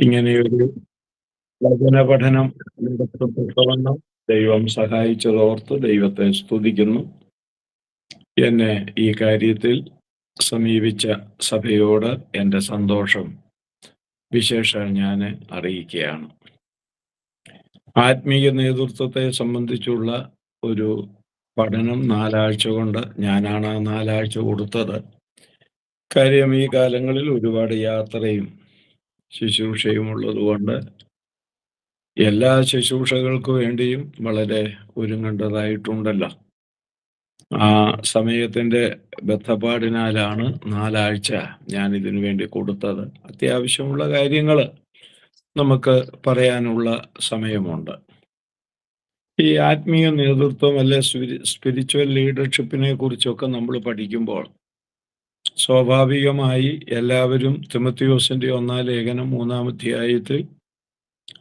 ഇങ്ങനെയൊരു വചന പഠനം നടത്തപ്പെട്ടവണ്ണം ദൈവം സഹായിച്ചതോർത്ത് ദൈവത്തെ സ്തുതിക്കുന്നു. എന്നെ ഈ കാര്യത്തിൽ സമീപിച്ച സഭയോട് എൻ്റെ സന്തോഷം വിശേഷാൽ ഞാൻ അറിയിക്കുകയാണ്. ആത്മീയ നേതൃത്വത്തെ സംബന്ധിച്ചുള്ള ഒരു പഠനം 4 ആഴ്ച കൊണ്ട് ഞാനാണ് ആ 4 ആഴ്ച കൊടുത്തത്. കാര്യം ഈ കാലങ്ങളിൽ ഒരുപാട് യാത്രയും ശുശ്രൂഷയും ഉള്ളതുകൊണ്ട് എല്ലാ ശുശ്രൂഷകൾക്ക് വേണ്ടിയും വളരെ ഒരുങ്ങേണ്ടതായിട്ടുണ്ടല്ലോ. ആ സമയത്തിൻ്റെ ബദ്ധപ്പാടിനാലാണ് 4 ആഴ്ച ഞാൻ ഇതിനു വേണ്ടി കൊടുത്തത്. അത്യാവശ്യമുള്ള കാര്യങ്ങൾ നമുക്ക് പറയാനുള്ള സമയമുണ്ട്. ഈ ആത്മീയ നേതൃത്വം അല്ലെ സ്പിരിച്വൽ ലീഡർഷിപ്പിനെ കുറിച്ചൊക്കെ നമ്മൾ പഠിക്കുമ്പോൾ സ്വാഭാവികമായി എല്ലാവരും തിമോഥെയോസിൻ്റെ 1-ാം ലേഖനം 3-ാം അധ്യായത്തിൽ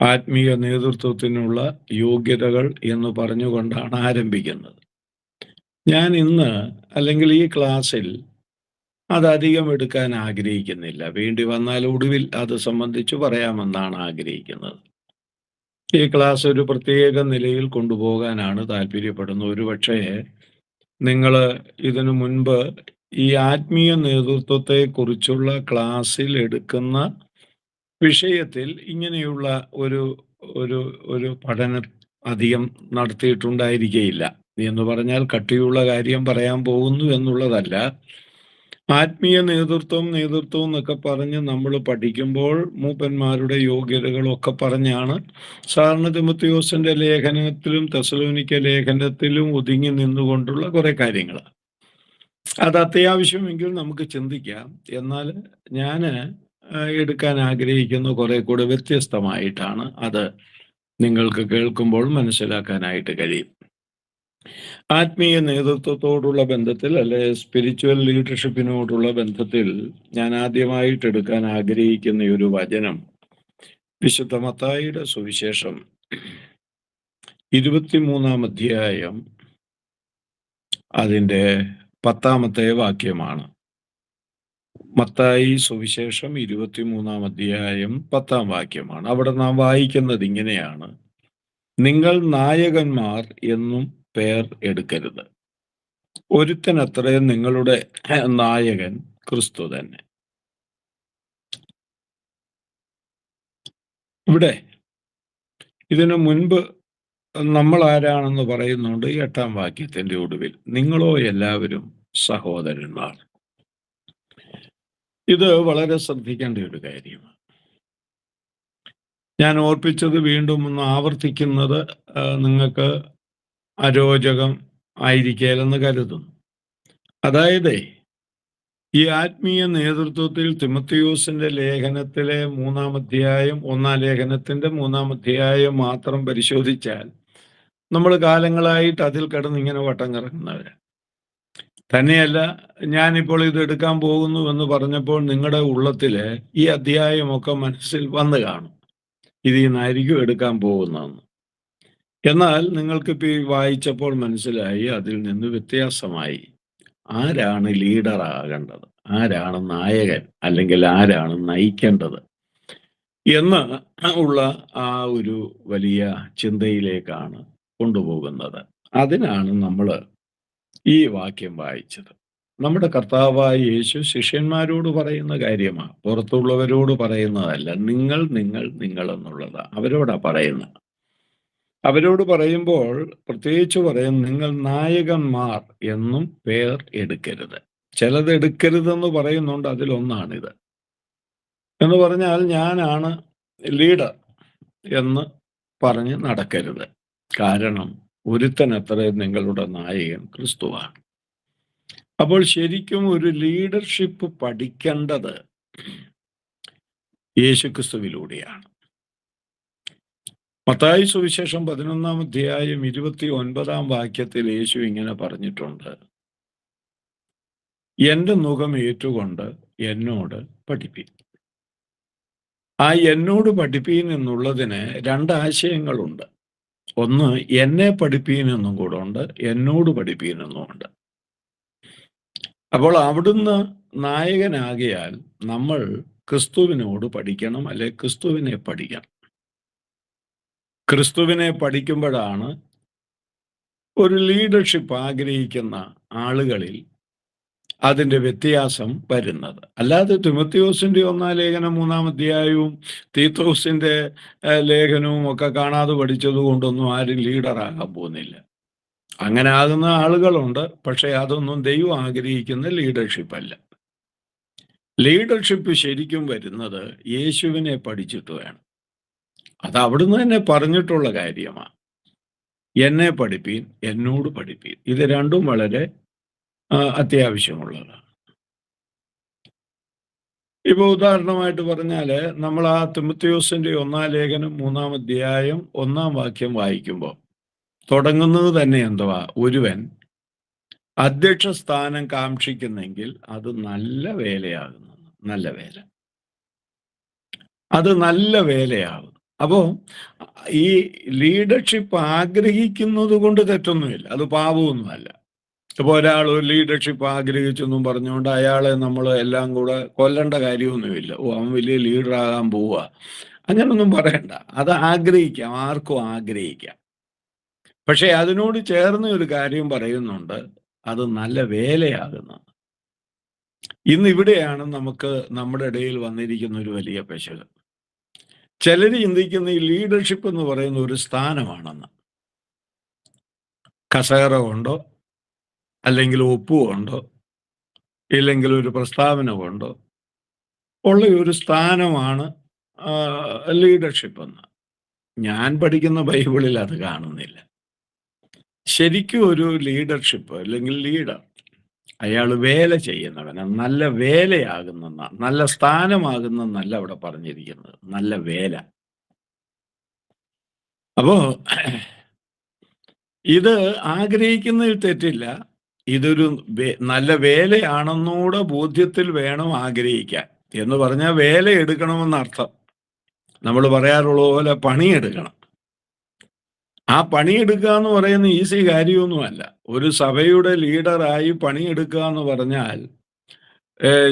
ആത്മീയ നേതൃത്വത്തിനുള്ള യോഗ്യതകൾ എന്ന് പറഞ്ഞുകൊണ്ടാണ് ആരംഭിക്കുന്നത്. ഞാൻ ഇന്ന് അല്ലെങ്കിൽ ഈ ക്ലാസ്സിൽ അതധികം എടുക്കാൻ ആഗ്രഹിക്കുന്നില്ല. വേണ്ടി വന്നാൽ ഒടുവിൽ അത് സംബന്ധിച്ച് പറയാമെന്നാണ് ആഗ്രഹിക്കുന്നത്. ഈ ക്ലാസ് ഒരു പ്രത്യേക നിലയിൽ കൊണ്ടുപോകാനാണ് താല്പര്യപ്പെടുന്നത്. ഒരുപക്ഷേ നിങ്ങൾ ഇതിനു മുൻപ് ഈ ആത്മീയ നേതൃത്വത്തെ കുറിച്ചുള്ള ക്ലാസ്സിൽ എടുക്കുന്ന വിഷയത്തിൽ ഇങ്ങനെയുള്ള ഒരു ഒരു ഒരു പഠനം അധികം നടത്തിയിട്ടുണ്ടായിരിക്കുകയില്ല. എന്ന് പറഞ്ഞാൽ കട്ടിയുള്ള കാര്യം പറയാൻ പോകുന്നു എന്നുള്ളതല്ല. ആത്മീയ നേതൃത്വം എന്നൊക്കെ പറഞ്ഞ് നമ്മൾ പഠിക്കുമ്പോൾ മൂപ്പന്മാരുടെ യോഗ്യതകളൊക്കെ പറഞ്ഞാണ് സാധാരണ തിമോഥെയോസിന്റെ ലേഖനത്തിലും തെസ്സലോനിക്ക ലേഖനത്തിലും ഒതുങ്ങി നിന്നുകൊണ്ടുള്ള കുറെ കാര്യങ്ങൾ. അത് അത്യാവശ്യമെങ്കിൽ നമുക്ക് ചിന്തിക്കാം. എന്നാൽ ഞാൻ എടുക്കാൻ ആഗ്രഹിക്കുന്ന കുറെ കൂടെ വ്യത്യസ്തമായിട്ടാണ് അത് നിങ്ങൾക്ക് കേൾക്കുമ്പോൾ മനസ്സിലാക്കാനായിട്ട് കഴിയും. ആത്മീയ നേതൃത്വത്തോടുള്ള ബന്ധത്തിൽ അല്ലെ സ്പിരിച്വൽ ലീഡർഷിപ്പിനോടുള്ള ബന്ധത്തിൽ ഞാൻ ആദ്യമായിട്ട് എടുക്കാൻ ആഗ്രഹിക്കുന്ന ഒരു വചനം വിശുദ്ധ മത്തായിയുടെ സുവിശേഷം 23-ാം അധ്യായം അതിൻ്റെ 10-ാമത്തെ വാക്യമാണ്. മത്തായി സുവിശേഷം 23-ാം അധ്യായം 10-ാം വാക്യമാണ്. അവിടെ നാം വായിക്കുന്നത് ഇങ്ങനെയാണ്: നിങ്ങൾ നായകന്മാർ എന്നും പേർ എടുക്കരുത്. ഒരുത്തനത്രേ നിങ്ങളുടെ നായകൻ, ക്രിസ്തു തന്നെ. ഇവിടെ ഇതിനു മുൻപ് നമ്മൾ ആരാണെന്ന് പറയുന്നുണ്ട്. 8-ാം വാക്യത്തിന്റെ ഒടുവിൽ നിങ്ങളോ എല്ലാവരും സഹോദരന്മാർ. ഇത് വളരെ ശ്രദ്ധിക്കേണ്ട ഒരു കാര്യമാണ്. ഞാൻ ഓർപ്പിച്ചത് വീണ്ടും ഒന്ന് ആവർത്തിക്കുന്നത് നിങ്ങൾക്ക് അരോചകം ആയിരിക്കേലെന്ന് കരുതുന്നു. അതായത് ഈ ആത്മീയ നേതൃത്വത്തിൽ തിമോഥെയോസിന്റെ ലേഖനത്തിലെ 3-ാം അധ്യായം 1-ാം ലേഖനത്തിന്റെ 3-ാം അധ്യായം മാത്രം പരിശോധിച്ചാൽ നമ്മൾ കാലങ്ങളായിട്ട് അതിൽ കിടന്ന് ഇങ്ങനെ വട്ടം കറങ്ങുന്നവരാണ്. തന്നെയല്ല, ഞാനിപ്പോൾ ഇത് എടുക്കാൻ പോകുന്നു എന്ന് പറഞ്ഞപ്പോൾ നിങ്ങളുടെ ഉള്ളത്തില് ഈ അധ്യായമൊക്കെ മനസ്സിൽ വന്നു കാണും. ഇതിൽ നിന്നായിരിക്കും എടുക്കാൻ പോകുന്നതെന്ന്. എന്നാൽ നിങ്ങൾക്കിപ്പോൾ ഈ വായിച്ചപ്പോൾ മനസ്സിലായി അതിൽ നിന്ന് വ്യത്യാസമായി. ആരാണ് ലീഡർ ആകേണ്ടത്, ആരാണ് നായകൻ, അല്ലെങ്കിൽ ആരാണ് നയിക്കേണ്ടത് എന്ന് ഉള്ള ആ ഒരു വലിയ ചിന്തയിലേക്കാണ് കൊണ്ടുപോകുന്നത്. അതിനാണ് നമ്മൾ ഈ വാക്യം വായിച്ചത്. നമ്മുടെ കർത്താവായ യേശു ശിഷ്യന്മാരോട് പറയുന്ന കാര്യമാണ്, പുറത്തുള്ളവരോട് പറയുന്നതല്ല. നിങ്ങൾ നിങ്ങൾ നിങ്ങൾ എന്നുള്ളത് അവരോടാ പറയുന്നത്. അവരോട് പറയുമ്പോൾ പ്രത്യേകിച്ച് പറയും, നിങ്ങൾ നായകന്മാർ എന്നും പേർ എടുക്കരുത്. ചിലത് എടുക്കരുതെന്ന് പറയുന്നുണ്ട്. അതിലൊന്നാണിത്. എന്ന് പറഞ്ഞാൽ ഞാനാണ് ലീഡർ എന്ന് പറഞ്ഞ് നടക്കരുത്. കാരണം ഒരുത്തനത്ര നിങ്ങളുടെ നായകൻ ക്രിസ്തുവാണ്. അപ്പോൾ ശരിക്കും ഒരു ലീഡർഷിപ്പ് പഠിക്കേണ്ടത് യേശുക്രിസ്തുവിലൂടെയാണ്. മത്തായി സുവിശേഷം 11-ാം അധ്യായം 29-ാം വാക്യത്തിൽ യേശു ഇങ്ങനെ പറഞ്ഞിട്ടുണ്ട്: എൻ്റെ നുകം ഏറ്റുകൊണ്ട് എന്നോട് പഠിപ്പീൻ. ആ എന്നോട് പഠിപ്പീൻ എന്നുള്ളതിന് 2 ആശയങ്ങളുണ്ട്. ഒന്ന്, എന്നെ പഠിപ്പീൻ എന്നും കൂടെ ഉണ്ട്, എന്നോട് പഠിപ്പീൻ എന്നും ഉണ്ട്. അപ്പോൾ അവിടുന്ന് നായകനാകിയാൽ നമ്മൾ ക്രിസ്തുവിനോട് പഠിക്കണം, അല്ലെ ക്രിസ്തുവിനെ പഠിക്കണം. ക്രിസ്തുവിനെ പഠിക്കുമ്പോഴാണ് ഒരു ലീഡർഷിപ്പ് ആഗ്രഹിക്കുന്ന ആളുകളിൽ അതിൻ്റെ വ്യത്യാസം വരുന്നത്. അല്ലാതെ തിമോഥെയോസിൻ്റെ 1-ാം ലേഖനം 3-ാം അധ്യായവും തീത്തോസിൻ്റെ ലേഖനവും ഒക്കെ കാണാതെ പഠിച്ചത് കൊണ്ടൊന്നും ആരും ലീഡറാകാൻ പോകുന്നില്ല. അങ്ങനെ ആകുന്ന ആളുകളുണ്ട്, പക്ഷേ അതൊന്നും ദൈവം ആഗ്രഹിക്കുന്ന ലീഡർഷിപ്പ് അല്ല. ലീഡർഷിപ്പ് ശരിക്കും വരുന്നത് യേശുവിനെ പഠിച്ചിട്ട് വേണം. അത് അവിടുന്ന് തന്നെ പറഞ്ഞിട്ടുള്ള കാര്യമാണ്. എന്നെ പഠിപ്പീൻ, എന്നോട് പഠിപ്പീൻ. ഇത് രണ്ടും വളരെ അത്യാവശ്യമുള്ളതാണ്. ഇപ്പൊ ഉദാഹരണമായിട്ട് പറഞ്ഞാൽ, നമ്മൾ ആ തിമോഥെയോസിന്റെ 1-ാം ലേഖനം 3-ാം അധ്യായം 1-ാം വാക്യം വായിക്കുമ്പോൾ തുടങ്ങുന്നത് തന്നെ എന്തുവാ? ഒരുവൻ അധ്യക്ഷ സ്ഥാനം കാക്ഷിക്കുന്നെങ്കിൽ അത് നല്ല വേലയാകുന്നു. നല്ല വേല, അത് നല്ല വേലയാകും. അപ്പോൾ ഈ ലീഡർഷിപ്പ് ആഗ്രഹിക്കുന്നത് കൊണ്ട് തെറ്റൊന്നുമില്ല, അത് പാപമൊന്നുമല്ല. ഇപ്പോൾ ഒരാൾ ഒരു ലീഡർഷിപ്പ് ആഗ്രഹിച്ചെന്നും പറഞ്ഞുകൊണ്ട് അയാളെ നമ്മൾ എല്ലാം കൂടെ കൊല്ലേണ്ട കാര്യമൊന്നുമില്ല. അവൻ വലിയ ലീഡറാകാൻ പോവുക, അങ്ങനൊന്നും പറയണ്ട. അത് ആഗ്രഹിക്കാം, ആർക്കും ആഗ്രഹിക്കാം. പക്ഷേ അതിനോട് ചേർന്ന് ഒരു കാര്യം പറയുന്നുണ്ട്, അത് നല്ല വേലയാകുന്നു. ഇന്നിവിടെയാണ് നമുക്ക് നമ്മുടെ ഇടയിൽ വന്നിരിക്കുന്ന ഒരു വലിയ പെശക്. ചിലർ ചിന്തിക്കുന്ന ഈ ലീഡർഷിപ്പ് എന്ന് പറയുന്ന ഒരു സ്ഥാനമാണെന്ന്. കസേര കൊണ്ടോ, അല്ലെങ്കിൽ ഒപ്പുകൊണ്ടോ, ഇല്ലെങ്കിൽ ഒരു പ്രസ്താവന കൊണ്ടോ ഉള്ള ഒരു സ്ഥാനമാണ് ലീഡർഷിപ്പ് എന്ന്. ഞാൻ പഠിക്കുന്ന ബൈബിളിൽ അത് കാണുന്നില്ല. ശരിക്കും ഒരു ലീഡർഷിപ്പ് അല്ലെങ്കിൽ ലീഡർ, അയാൾ വേല ചെയ്യുന്നവന് നല്ല വേലയാകുന്നെന്നാണ്, നല്ല സ്ഥാനമാകുന്നെന്നല്ല അവിടെ പറഞ്ഞിരിക്കുന്നത്, നല്ല വേല. അപ്പോ ഇത് ആഗ്രഹിക്കുന്നതിൽ തെറ്റില്ല. ഇതൊരു നല്ല വേലയാണെന്നൂടെ ബോധ്യത്തിൽ വേണം ആഗ്രഹിക്കാൻ. എന്ന് പറഞ്ഞാൽ വേല എടുക്കണമെന്നർത്ഥം. നമ്മൾ പറയാറുള്ള പോലെ പണിയെടുക്കണം. ആ പണിയെടുക്കുക എന്ന് പറയുന്ന ഈസി കാര്യമൊന്നുമല്ല. ഒരു സഭയുടെ ലീഡറായി പണിയെടുക്കുക എന്ന് പറഞ്ഞാൽ,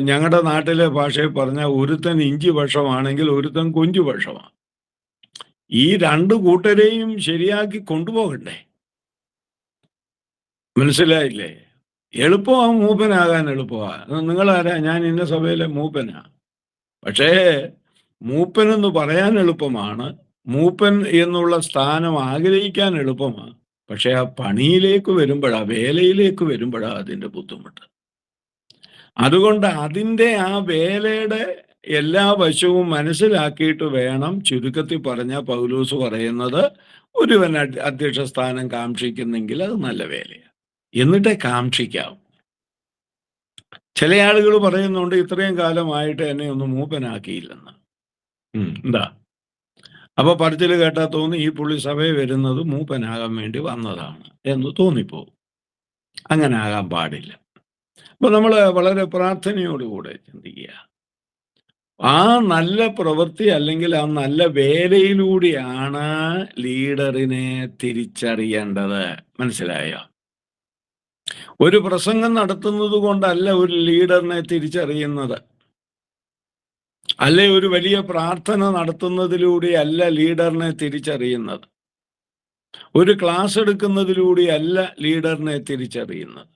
ഞങ്ങളുടെ നാട്ടിലെ ഭാഷയിൽ പറഞ്ഞാൽ ഒരുത്തൻ ഇഞ്ചി പക്ഷമാണെങ്കിൽ ഒരുത്തൻ കൊഞ്ചു പക്ഷമാണ്. ഈ രണ്ട് കൂട്ടരെയും ശരിയാക്കി കൊണ്ടുപോകണ്ടേ? മനസ്സിലായില്ലേ? എളുപ്പമാണ് മൂപ്പനാകാൻ, എളുപ്പമാണ്. നിങ്ങളാരാ? ഞാൻ ഇന്ന സഭയിലെ മൂപ്പനാ. പക്ഷേ മൂപ്പനെന്ന് പറയാൻ എളുപ്പമാണ്, മൂപ്പൻ എന്നുള്ള സ്ഥാനം ആഗ്രഹിക്കാൻ എളുപ്പമാണ്. പക്ഷെ ആ പണിയിലേക്ക് വരുമ്പോഴാ, വേലയിലേക്ക് വരുമ്പോഴാ അതിൻ്റെ ബുദ്ധിമുട്ട്. അതുകൊണ്ട് അതിൻ്റെ ആ വേലയുടെ എല്ലാ വശവും മനസ്സിലാക്കിയിട്ട് വേണം, ചുരുക്കത്തിൽ പറഞ്ഞ പൗലോസ് പറയുന്നത്, ഒരുവൻ അധ്യക്ഷ സ്ഥാനം കാക്ഷിക്കുന്നെങ്കിൽ അത് നല്ല വേലയാണ്, എന്നിട്ടേ കാക്ഷിക്കാവും. ചില ആളുകൾ പറയുന്നുണ്ട്, ഇത്രയും കാലമായിട്ട് എന്നെ ഒന്നും മൂപ്പനാക്കിയില്ലെന്ന്. എന്താ? അപ്പൊ പറച്ചിൽ കേട്ടാൽ തോന്നി ഈ പുള്ളി സഭയിൽ വരുന്നത് മൂപ്പനാകാൻ വേണ്ടി വന്നതാണ് എന്ന് തോന്നിപ്പോകും. അങ്ങനെ ആകാൻ പാടില്ല. അപ്പൊ നമ്മൾ വളരെ പ്രാർത്ഥനയോടുകൂടെ ചിന്തിക്കുക, ആ നല്ല പ്രവൃത്തി അല്ലെങ്കിൽ ആ നല്ല വേലയിലൂടെയാണ് ലീഡറിനെ തിരിച്ചറിയേണ്ടത്. മനസ്സിലായോ? ഒരു പ്രസംഗം നടത്തുന്നത് കൊണ്ടല്ല ഒരു ലീഡറിനെ തിരിച്ചറിയുന്നത്, അല്ലെ ഒരു വലിയ പ്രാർത്ഥന നടത്തുന്നതിലൂടെ അല്ല ലീഡറിനെ തിരിച്ചറിയുന്നത്, ഒരു ക്ലാസ് എടുക്കുന്നതിലൂടെ അല്ല ലീഡറിനെ തിരിച്ചറിയുന്നത്.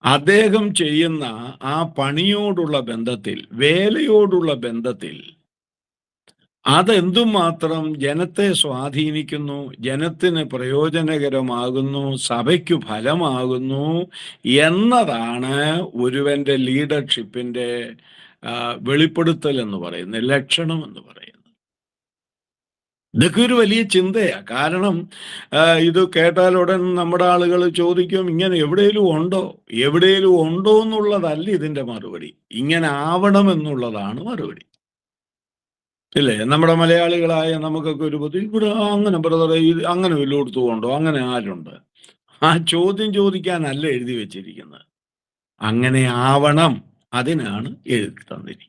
അദ്ദേഹം ചെയ്യുന്ന ആ പണിയോടുള്ള ബന്ധത്തിൽ, വേലയോടുള്ള ബന്ധത്തിൽ അതെന്തുമാത്രം ജനത്തെ സ്വാധീനിക്കുന്നു, ജനത്തിന് പ്രയോജനകരമാകുന്നു, സഭയ്ക്കു ഫലമാകുന്നു എന്നതാണ് ഒരുവന്റെ ലീഡർഷിപ്പിന്റെ വെളിപ്പെടുത്തൽ എന്ന് പറയുന്നത്, ലക്ഷണം എന്ന് പറയുന്നത്. ഇതൊക്കെ ഒരു വലിയ ചിന്തയാണ്. കാരണം ഇത് കേട്ടാലുടൻ നമ്മുടെ ആളുകൾ ചോദിക്കും, ഇങ്ങനെ എവിടെയെങ്കിലും ഉണ്ടോ? എവിടെയെങ്കിലും ഉണ്ടോ എന്നുള്ളതല്ല ഇതിൻ്റെ മറുപടി, ഇങ്ങനെ ആവണമെന്നുള്ളതാണ് മറുപടി. ഇല്ലേ? നമ്മുടെ മലയാളികളായ നമുക്കൊക്കെ ഒരു ബുദ്ധി, ഇവിടെ അങ്ങനെ ബ്രദറെ ഇത് അങ്ങനെ വല്ലയിടത്തും ഉണ്ടോ? അങ്ങനെ ആരുണ്ട്? ആ ചോദ്യം ചോദിക്കാനല്ല എഴുതി വെച്ചിരിക്കുന്നത്. അങ്ങനെ ആവണം, അതിനാണ് എഴുതി തന്നിരിക്കുന്നത്.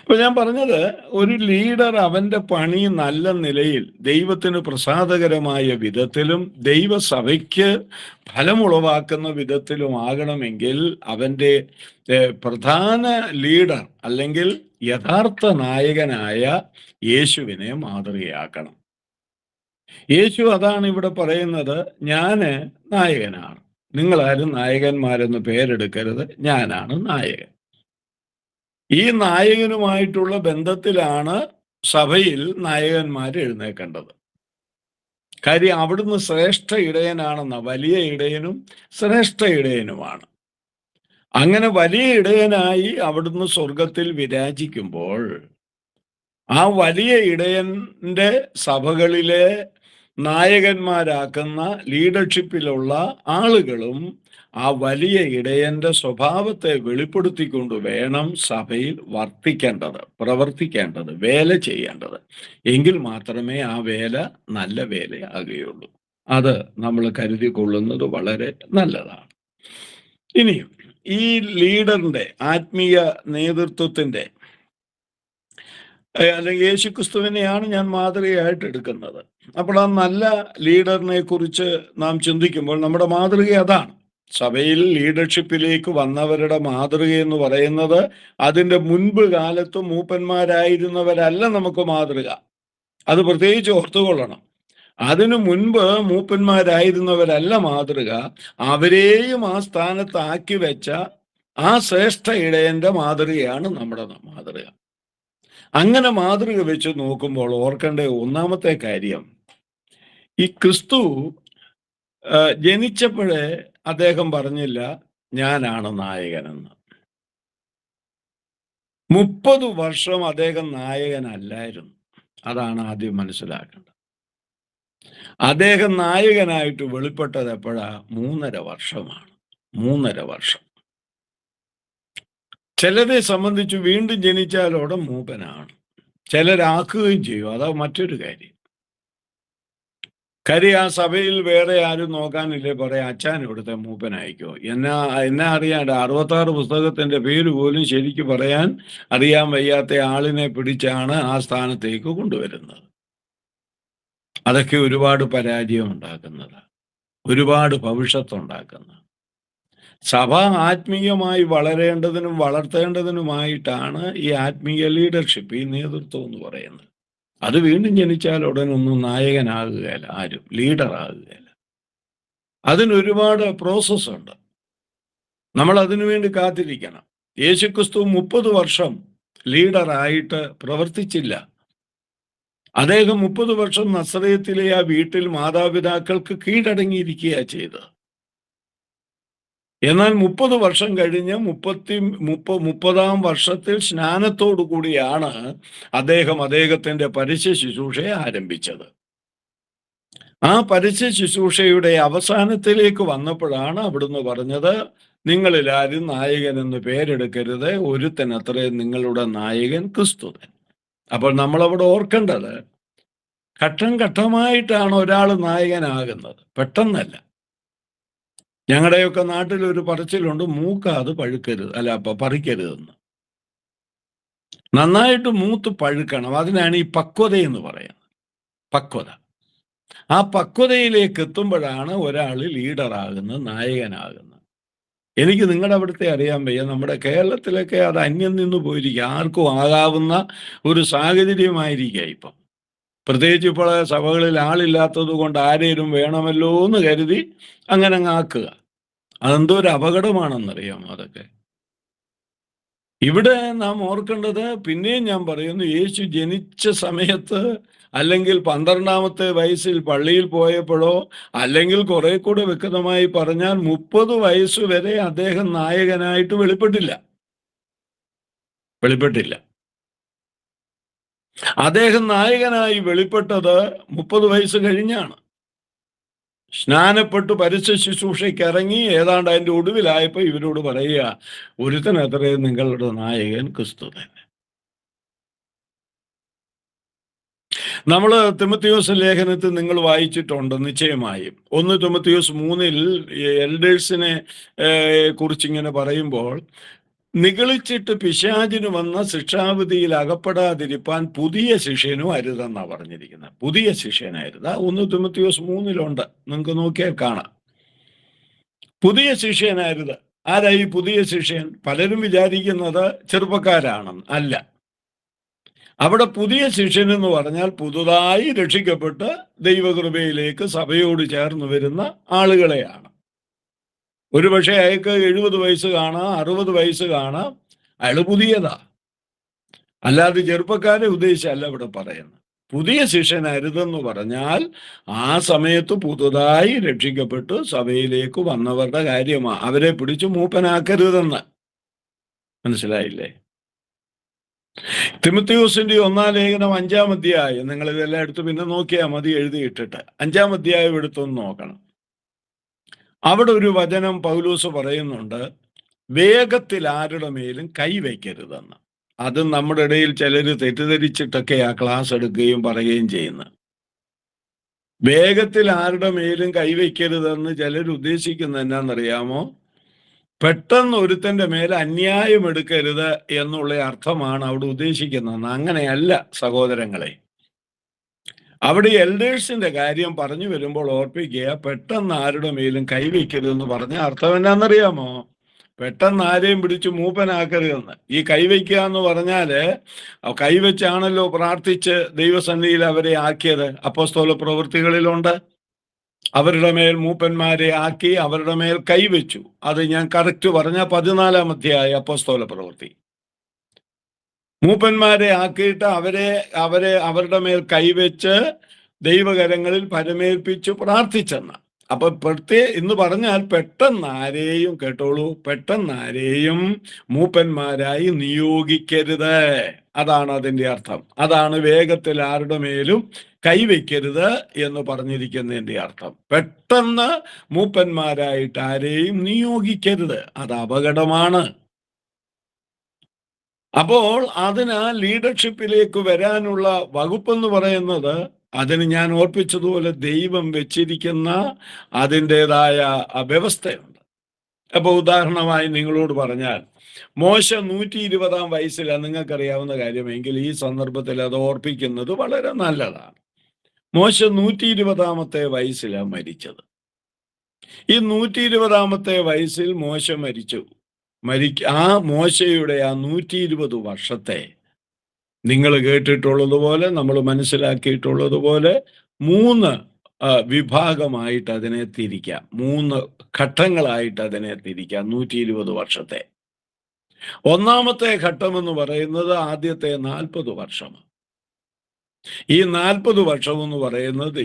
ഇപ്പൊ ഞാൻ പറഞ്ഞത്, ഒരു ലീഡർ അവന്റെ പണി നല്ല നിലയിൽ ദൈവത്തിന് പ്രസാദകരമായ വിധത്തിലും ദൈവസഭയ്ക്ക് ഫലമുളവാക്കുന്ന വിധത്തിലും ആകണമെങ്കിൽ അവന്റെ പ്രധാന ലീഡർ അല്ലെങ്കിൽ യഥാർത്ഥ നായകനായ യേശുവിനെ മാതൃകയാക്കണം. യേശു അതാണ് ഇവിടെ പറയുന്നത്, ഞാന് നായകനാണ്, നിങ്ങളാരും നായകന്മാരെന്ന് പേരെടുക്കരുത്, ഞാനാണ് നായകൻ. ഈ നായകനുമായിട്ടുള്ള ബന്ധത്തിലാണ് സഭയിൽ നായകന്മാർ എഴുന്നേൽക്കേണ്ടത്. കാര്യം അവിടുന്ന് ശ്രേഷ്ഠ ഇടയനാണെന്ന, വലിയ ഇടയനും ശ്രേഷ്ഠ ഇടയനുമാണ്. അങ്ങനെ വലിയ ഇടയനായി അവിടുന്ന് സ്വർഗത്തിൽ വിരാജിക്കുമ്പോൾ ആ വലിയ ഇടയന്റെ സഭകളിലെ നായകന്മാരാക്കുന്ന ലീഡർഷിപ്പിലുള്ള ആളുകളും ആ വലിയ ഇടയന്റെ സ്വഭാവത്തെ വെളിപ്പെടുത്തിക്കൊണ്ട് വേണം സഭയിൽ വർത്തിക്കേണ്ടത്, പ്രവർത്തിക്കേണ്ടത്, വേല ചെയ്യേണ്ടത്. എങ്കിൽ മാത്രമേ ആ വേല നല്ല വേലയാകുകയുള്ളൂ. അത് നമ്മൾ കരുതിക്കൊള്ളുന്നത് വളരെ നല്ലതാണ്. ഇനിയും ഈ ലീഡറിന്റെ ആത്മീയ നേതൃത്വത്തിന്റെ അല്ലെങ്കിൽ യേശുക്രിസ്തുവിനെയാണ് ഞാൻ മാതൃകയായിട്ട് എടുക്കുന്നത്. അപ്പോൾ ആ നല്ല ലീഡറിനെ കുറിച്ച് നാം ചിന്തിക്കുമ്പോൾ നമ്മുടെ മാതൃക അതാണ്. സഭയിൽ ലീഡർഷിപ്പിലേക്ക് വന്നവരുടെ മാതൃക എന്ന് പറയുന്നത് അതിൻ്റെ മുൻപ് കാലത്ത് മൂപ്പന്മാരായിരുന്നവരല്ല നമുക്ക് മാതൃക. അത് പ്രത്യേകിച്ച് ഓർത്തുകൊള്ളണം. അതിനു മുൻപ് മൂപ്പന്മാരായിരുന്നവരല്ല മാതൃക, അവരെയും ആ സ്ഥാനത്താക്കി വെച്ച ആ ശ്രേഷ്ഠ ഇടയന്റെ മാതൃകയാണ് നമ്മുടെ മാതൃക. അങ്ങനെ മാതൃക വെച്ച് നോക്കുമ്പോൾ ഓർക്കേണ്ട ഒന്നാമത്തെ കാര്യം, ഈ ക്രിസ്തു ജനിച്ചപ്പോഴേ അദ്ദേഹം പറഞ്ഞില്ല ഞാനാണ് നായകനെന്ന്. 30 വർഷം അദ്ദേഹം നായകനല്ലായിരുന്നു. അതാണ് ആദ്യം മനസ്സിലാക്കേണ്ടത്. അദ്ദേഹം നായകനായിട്ട് വെളിപ്പെട്ടത് എപ്പോഴാ? 3.5 വർഷമാണ്. 3.5 വർഷം. ചിലരെ സംബന്ധിച്ച് വീണ്ടും ജനിച്ചാലോടെ മൂപ്പനാണ്, ചിലരാക്കുകയും ചെയ്യും. അതാ മറ്റൊരു കാര്യം. കാര്യം ആ സഭയിൽ വേറെ ആരും നോക്കാനില്ലേ, പറയാം അച്ഛൻ ഇവിടുത്തെ മൂപ്പനായിക്കോ. എന്നെ അറിയാണ്ട് 66 പുസ്തകത്തിന്റെ പേര് പോലും ശരിക്ക് പറയാൻ അറിയാൻ വയ്യാത്ത ആളിനെ പിടിച്ചാണ് ആ സ്ഥാനത്തേക്ക് കൊണ്ടുവരുന്നത്. അതൊക്കെ ഒരുപാട് പരാജയം ഉണ്ടാക്കുന്നത്, ഒരുപാട് ഭവിഷ്യത്തുണ്ടാക്കുന്നത്. സഭ ആത്മീയമായി വളരേണ്ടതിനും വളർത്തേണ്ടതിനുമായിട്ടാണ് ഈ ആത്മീയ ലീഡർഷിപ്പ്, ഈ നേതൃത്വം എന്ന് പറയുന്നത്. അത് വീണ്ടും ജനിച്ചാൽ ഉടനൊന്നും നായകനാകുകയില്ല, ആരും ലീഡറാകുകയില്ല. അതിനൊരുപാട് പ്രോസസ്സുണ്ട്. നമ്മൾ അതിനു വേണ്ടി കാത്തിരിക്കണം. യേശുക്രിസ്തു 30 വർഷം ലീഡറായിട്ട് പ്രവർത്തിച്ചില്ല. അദ്ദേഹം 30 വർഷം നസറേത്തിലെ ആ വീട്ടിൽ മാതാപിതാക്കൾക്ക് കീഴടങ്ങിയിരിക്കുകയാണ് ചെയ്തത്. എന്നാൽ 30 വർഷം കഴിഞ്ഞ് 30-ാം വർഷത്തിൽ സ്നാനത്തോടു കൂടിയാണ് അദ്ദേഹത്തിന്റെ പരസ്യ ശുശ്രൂഷയെ ആരംഭിച്ചത്. ആ പരസ്യ ശുശ്രൂഷയുടെ അവസാനത്തിലേക്ക് വന്നപ്പോഴാണ് അവിടുന്ന് പറഞ്ഞത്, നിങ്ങളിൽ ആരും നായകൻ എന്ന് പേരെടുക്കരുത്, ഒരുത്തനത്രേ നിങ്ങളുടെ നായകൻ ക്രിസ്തുവൻ. അപ്പോൾ നമ്മളവിടെ ഓർക്കേണ്ടത്, ഘട്ടം ഘട്ടമായിട്ടാണ് ഒരാൾ നായകനാകുന്നത്, പെട്ടെന്നല്ല. ഞങ്ങളുടെയൊക്കെ നാട്ടിലൊരു പറച്ചിലുണ്ട്, മൂക്കാതെ പറിക്കരുതെന്ന്. നന്നായിട്ട് മൂത്ത് പഴുക്കണം. അതിനാണ് ഈ പക്വത എന്ന് പറയുന്നത്. പക്വത. ആ പക്വതയിലേക്ക് എത്തുമ്പോഴാണ് ഒരാൾ ലീഡറാകുന്നത്, നായകനാകുന്നത്. എനിക്ക് നിങ്ങളുടെ അവിടുത്തെ അറിയാൻ വയ്യ, നമ്മുടെ കേരളത്തിലൊക്കെ അത് അന്യം നിന്ന് പോയിരിക്കുക. ആർക്കും ആകാവുന്ന ഒരു സാഹചര്യമായിരിക്കുക ഇപ്പം. പ്രത്യേകിച്ച് ഇപ്പോൾ സഭകളിൽ ആളില്ലാത്തത് കൊണ്ട് ആരേലും വേണമല്ലോ എന്ന് കരുതി അങ്ങനെ അങ്ങ് ആക്കുക. അതെന്തോ ഒരു അപകടമാണെന്നറിയാമോ അതൊക്കെ. ഇവിടെ നാം ഓർക്കേണ്ടത്, പിന്നെയും ഞാൻ പറയുന്നു, യേശു ജനിച്ച സമയത്ത് അല്ലെങ്കിൽ 12ാമത്തെ വയസ്സിൽ പള്ളിയിൽ പോയപ്പോഴോ, അല്ലെങ്കിൽ കുറെ കൂടെ വ്യക്തമായി പറഞ്ഞാൽ 30 വയസ്സ് വരെ അദ്ദേഹം നായകനായിട്ട് വെളിപ്പെട്ടില്ല. അദ്ദേഹം നായകനായി വെളിപ്പെട്ടത് 30 വയസ്സ് കഴിഞ്ഞാണ്. സ്നാനപ്പെട്ടു പരസ്യ ശുശ്രൂഷയ്ക്ക് ഇറങ്ങി ഏതാണ്ട് അതിൻ്റെ ഒടുവിലായപ്പോൾ ഇവരോട് പറയുക, ഒരുത്തനത്രേ നിങ്ങളുടെ നായകൻ ക്രിസ്തു തന്നെ. നമ്മൾ തിമോഥെയോസ് ലേഖനത്തിൽ നിങ്ങൾ വായിച്ചിട്ടുണ്ട് നിശ്ചയമായും. 1 തിമോഥെയോസ് 3 എൽഡേഴ്സിനെ കുറിച്ചിങ്ങനെ പറയുമ്പോൾ, നിഗളിച്ചിട്ട് പിശാചിന് വന്ന ശിക്ഷാവിധിയിൽ അകപ്പെടാതിരിപ്പാൻ പുതിയ ശിഷ്യനും അരുതെന്നാ പറഞ്ഞിരിക്കുന്നത്. പുതിയ ശിഷ്യനായിരുത്. 1 തിമോത്തിയോസ് 3 നിങ്ങൾക്ക് നോക്കിയാൽ കാണാം. പുതിയ ശിഷ്യനായിരുത്. ആരാ ഈ പുതിയ ശിഷ്യൻ? പലരും വിചാരിക്കുന്നത് ചെറുപ്പക്കാരാണെന്ന്. അല്ല. അവിടെ പുതിയ ശിഷ്യൻ എന്ന് പറഞ്ഞാൽ പുതുതായി രക്ഷിക്കപ്പെട്ട് ദൈവകൃപയിലേക്ക് സഭയോട് ചേർന്ന് വരുന്ന ആളുകളെയാണ്. ഒരുപക്ഷെ അയാൾക്ക് 70 വയസ്സ് കാണാം, 60 വയസ്സ് കാണാം. അയാൾ പുതിയതാ. അല്ലാതെ ചെറുപ്പക്കാരെ ഉദ്ദേശിച്ചല്ല ഇവിടെ പറയുന്നത്. പുതിയ ശിഷ്യനരുതെന്ന് പറഞ്ഞാൽ ആ സമയത്ത് പുതുതായി രക്ഷിക്കപ്പെട്ട് സഭയിലേക്ക് വന്നവരുടെ കാര്യമാണ്. അവരെ പിടിച്ച് മൂപ്പനാക്കരുതെന്ന്. മനസ്സിലായില്ലേ? തിമോത്തിയോസിന്റെ 1 ലേഖനം 5 അധ്യായം, നിങ്ങൾ ഇതെല്ലാം എടുത്ത് പിന്നെ നോക്കിയാൽ മതി, എഴുതിയിട്ടിട്ട് 5 അധ്യായം എടുത്തൊന്ന് നോക്കണം. അവിടെ ഒരു വചനം പൗലോസ് പറയുന്നുണ്ട്, വേഗത്തിൽ ആരുടെ മേലും കൈവയ്ക്കരുതെന്ന്. അത് നമ്മുടെ ഇടയിൽ ചിലർ തെറ്റിദ്ധരിച്ചിട്ടൊക്കെ ആ ക്ലാസ് എടുക്കുകയും പറയുകയും ചെയ്യുന്നത്. വേഗത്തിൽ ആരുടെ മേലും കൈവയ്ക്കരുതെന്ന് ചിലർ ഉദ്ദേശിക്കുന്നത് എന്നാന്നറിയാമോ? പെട്ടെന്ന് ഒരുത്തന്റെ മേലെ അന്യായം എടുക്കരുത് എന്നുള്ള അർത്ഥമാണ് അവിടെ ഉദ്ദേശിക്കുന്നത്. അങ്ങനെയല്ല സഹോദരങ്ങളെ. അവിടെ എൽഡേഴ്സിന്റെ കാര്യം പറഞ്ഞു വരുമ്പോൾ ഓർപ്പിക്കുക, പെട്ടെന്ന് ആരുടെ മേലും കൈവയ്ക്കരുതെന്ന് പറഞ്ഞ അർത്ഥം എന്നാന്നറിയാമോ? പെട്ടെന്ന് ആരെയും പിടിച്ച് മൂപ്പനാക്കരുതെന്ന്. ഈ കൈവയ്ക്കുക എന്ന് പറഞ്ഞാല് കൈവച്ചാണല്ലോ പ്രാർത്ഥിച്ച് ദൈവസന്നിധിയിൽ അവരെ ആക്കിയത്. അപ്പോസ്തല പ്രവൃത്തികളിലുണ്ട്. അവരുടെ മേൽ മൂപ്പന്മാരെ ആക്കി അവരുടെ മേൽ കൈവച്ചു. അത് ഞാൻ കറക്റ്റ് പറഞ്ഞ 14 അധ്യായം അപ്പോസ്തല പ്രവൃത്തി. മൂപ്പന്മാരെ ആക്കിയിട്ട് അവരുടെ മേൽ കൈവച്ച് ദൈവകരങ്ങളിൽ പരമേൽപ്പിച്ചു പ്രാർത്ഥിച്ചെന്ന്. അപ്പൊ എന്ന് പറഞ്ഞാൽ പെട്ടെന്ന് ആരെയും, കേട്ടോളൂ, പെട്ടെന്ന് ആരെയും മൂപ്പന്മാരായി നിയോഗിക്കരുത്. അതാണ് അതിന്റെ അർത്ഥം. അതാണ് വേഗത്തിൽ ആരുടെ മേലും കൈവയ്ക്കരുത് എന്ന് പറഞ്ഞിരിക്കുന്നതിന്റെ അർത്ഥം. പെട്ടെന്ന് മൂപ്പന്മാരായിട്ട് ആരെയും നിയോഗിക്കരുത്. അത് അപകടമാണ്. അപ്പോൾ അതിന് ലീഡർഷിപ്പിലേക്ക് വരാനുള്ള വകുപ്പെന്ന് പറയുന്നത്, അതിന് ഞാൻ ഓർപ്പിച്ചതുപോലെ ദൈവം വെച്ചിരിക്കുന്ന അതിൻ്റെതായ വ്യവസ്ഥയുണ്ട്. അപ്പോൾ ഉദാഹരണമായി നിങ്ങളോട് പറഞ്ഞാൽ, മോശ 120 വയസ്സിലാണ്, നിങ്ങൾക്കറിയാവുന്ന കാര്യമെങ്കിൽ ഈ സന്ദർഭത്തിൽ അത് ഓർപ്പിക്കുന്നത് വളരെ നല്ലതാണ്. മോശ 120 വയസ്സിലാണ് മരിച്ചത്. ഈ 120 വയസ്സിൽ മോശ മരിച്ചു. ആ മോശയുടെ ആ 120 വർഷത്തെ നിങ്ങൾ കേട്ടിട്ടുള്ളതുപോലെ, നമ്മൾ മനസ്സിലാക്കിയിട്ടുള്ളതുപോലെ 3 വിഭാഗമായിട്ട് അതിനെ തിരിക്കാം. 3 ഘട്ടങ്ങളായിട്ട് അതിനെ തിരിക്കാം 120 വർഷത്തെ. ഒന്നാമത്തെ ഘട്ടം എന്ന് പറയുന്നത് ആദ്യത്തെ 40 വർഷം. ഈ 40 വർഷം എന്ന് പറയുന്നത്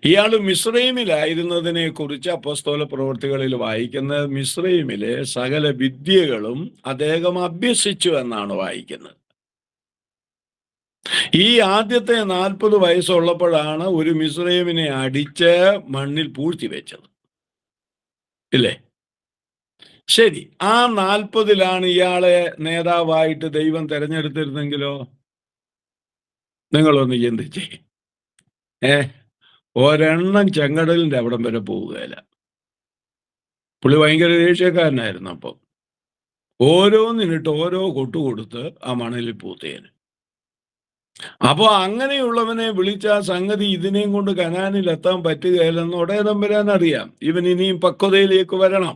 ഇയാൾ മിസ്രൈമിലായിരുന്നതിനെ കുറിച്ച് അപ്പോസ്തല പ്രവൃത്തികളിൽ വായിക്കുന്നത്, മിസ്രൈമിലെ സകല വിദ്യകളും അദ്ദേഹം അഭ്യസിച്ചു എന്നാണ് വായിക്കുന്നത്. ഈ ആദ്യത്തെ 40 വയസ്സുള്ളപ്പോഴാണ് ഒരു മിസ്രൈമിനെ അടിച്ച് മണ്ണിൽ പൂഴ്ത്തിവെച്ചത്, ഇല്ലേ? ശരി, ആ 40-ലാണ് ഇയാളെ നേതാവായിട്ട് ദൈവം തെരഞ്ഞെടുത്തിരുന്നെങ്കിലോ? നിങ്ങളൊന്ന് ചിന്തിച്ചേ. ഒരെണ്ണം ചെങ്കടലിന്റെ അവിടം വരെ പോവുകയില്ല. പുള്ളി ഭയങ്കര ദേഷ്യക്കാരനായിരുന്നു. അപ്പം ഓരോന്നിനിട്ട് ഓരോ കൊട്ടുകൊടുത്ത് ആ മണലിൽ പൂത്തേന്. അപ്പോൾ അങ്ങനെയുള്ളവനെ വിളിച്ച സംഗതി ഇതിനെയും കൊണ്ട് കനാനിൽ എത്താൻ പറ്റുകയില്ലെന്ന് ഒടേ തമ്പുരാൻ അറിയാം. ഇവൻ ഇനിയും പക്വതയിലേക്ക് വരണം.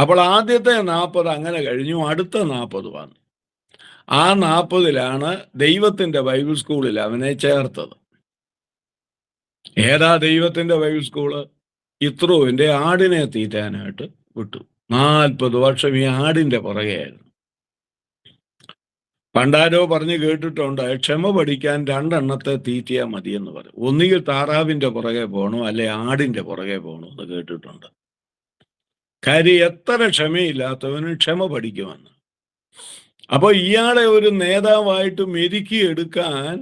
അപ്പോൾ ആദ്യത്തെ 40 അങ്ങനെ കഴിഞ്ഞു. അടുത്ത 40 വന്നു. ആ 40-ലാണ് ദൈവത്തിന്റെ ബൈബിൾ സ്കൂളിൽ അവനെ ചേർത്തത്. ഏതാ ദൈവത്തിന്റെ ബൈബിൾ സ്കൂള്? ഇത്രോവിന്റെ ആടിനെ തീറ്റാനായിട്ട് വിട്ടു. 40 വർഷം ഈ ആടിന്റെ പുറകെയായിരുന്നു. പണ്ടാരോ പറഞ്ഞ് കേട്ടിട്ടുണ്ട്, ക്ഷമ പഠിക്കാൻ 2 എണ്ണത്തെ തീറ്റിയാൽ മതിയെന്ന് പറയും. ഒന്നുകിൽ താറാവിന്റെ പുറകെ പോകണോ, അല്ലെ ആടിന്റെ പുറകെ പോകണോ എന്ന് കേട്ടിട്ടുണ്ട്. കാര്യം എത്ര ക്ഷമയില്ലാത്തവന് ക്ഷമ പഠിക്കുമെന്ന്. അപ്പോൾ ഇയാളെ ഒരു നേതാവായിട്ട് മെരുക്കിയെടുക്കാൻ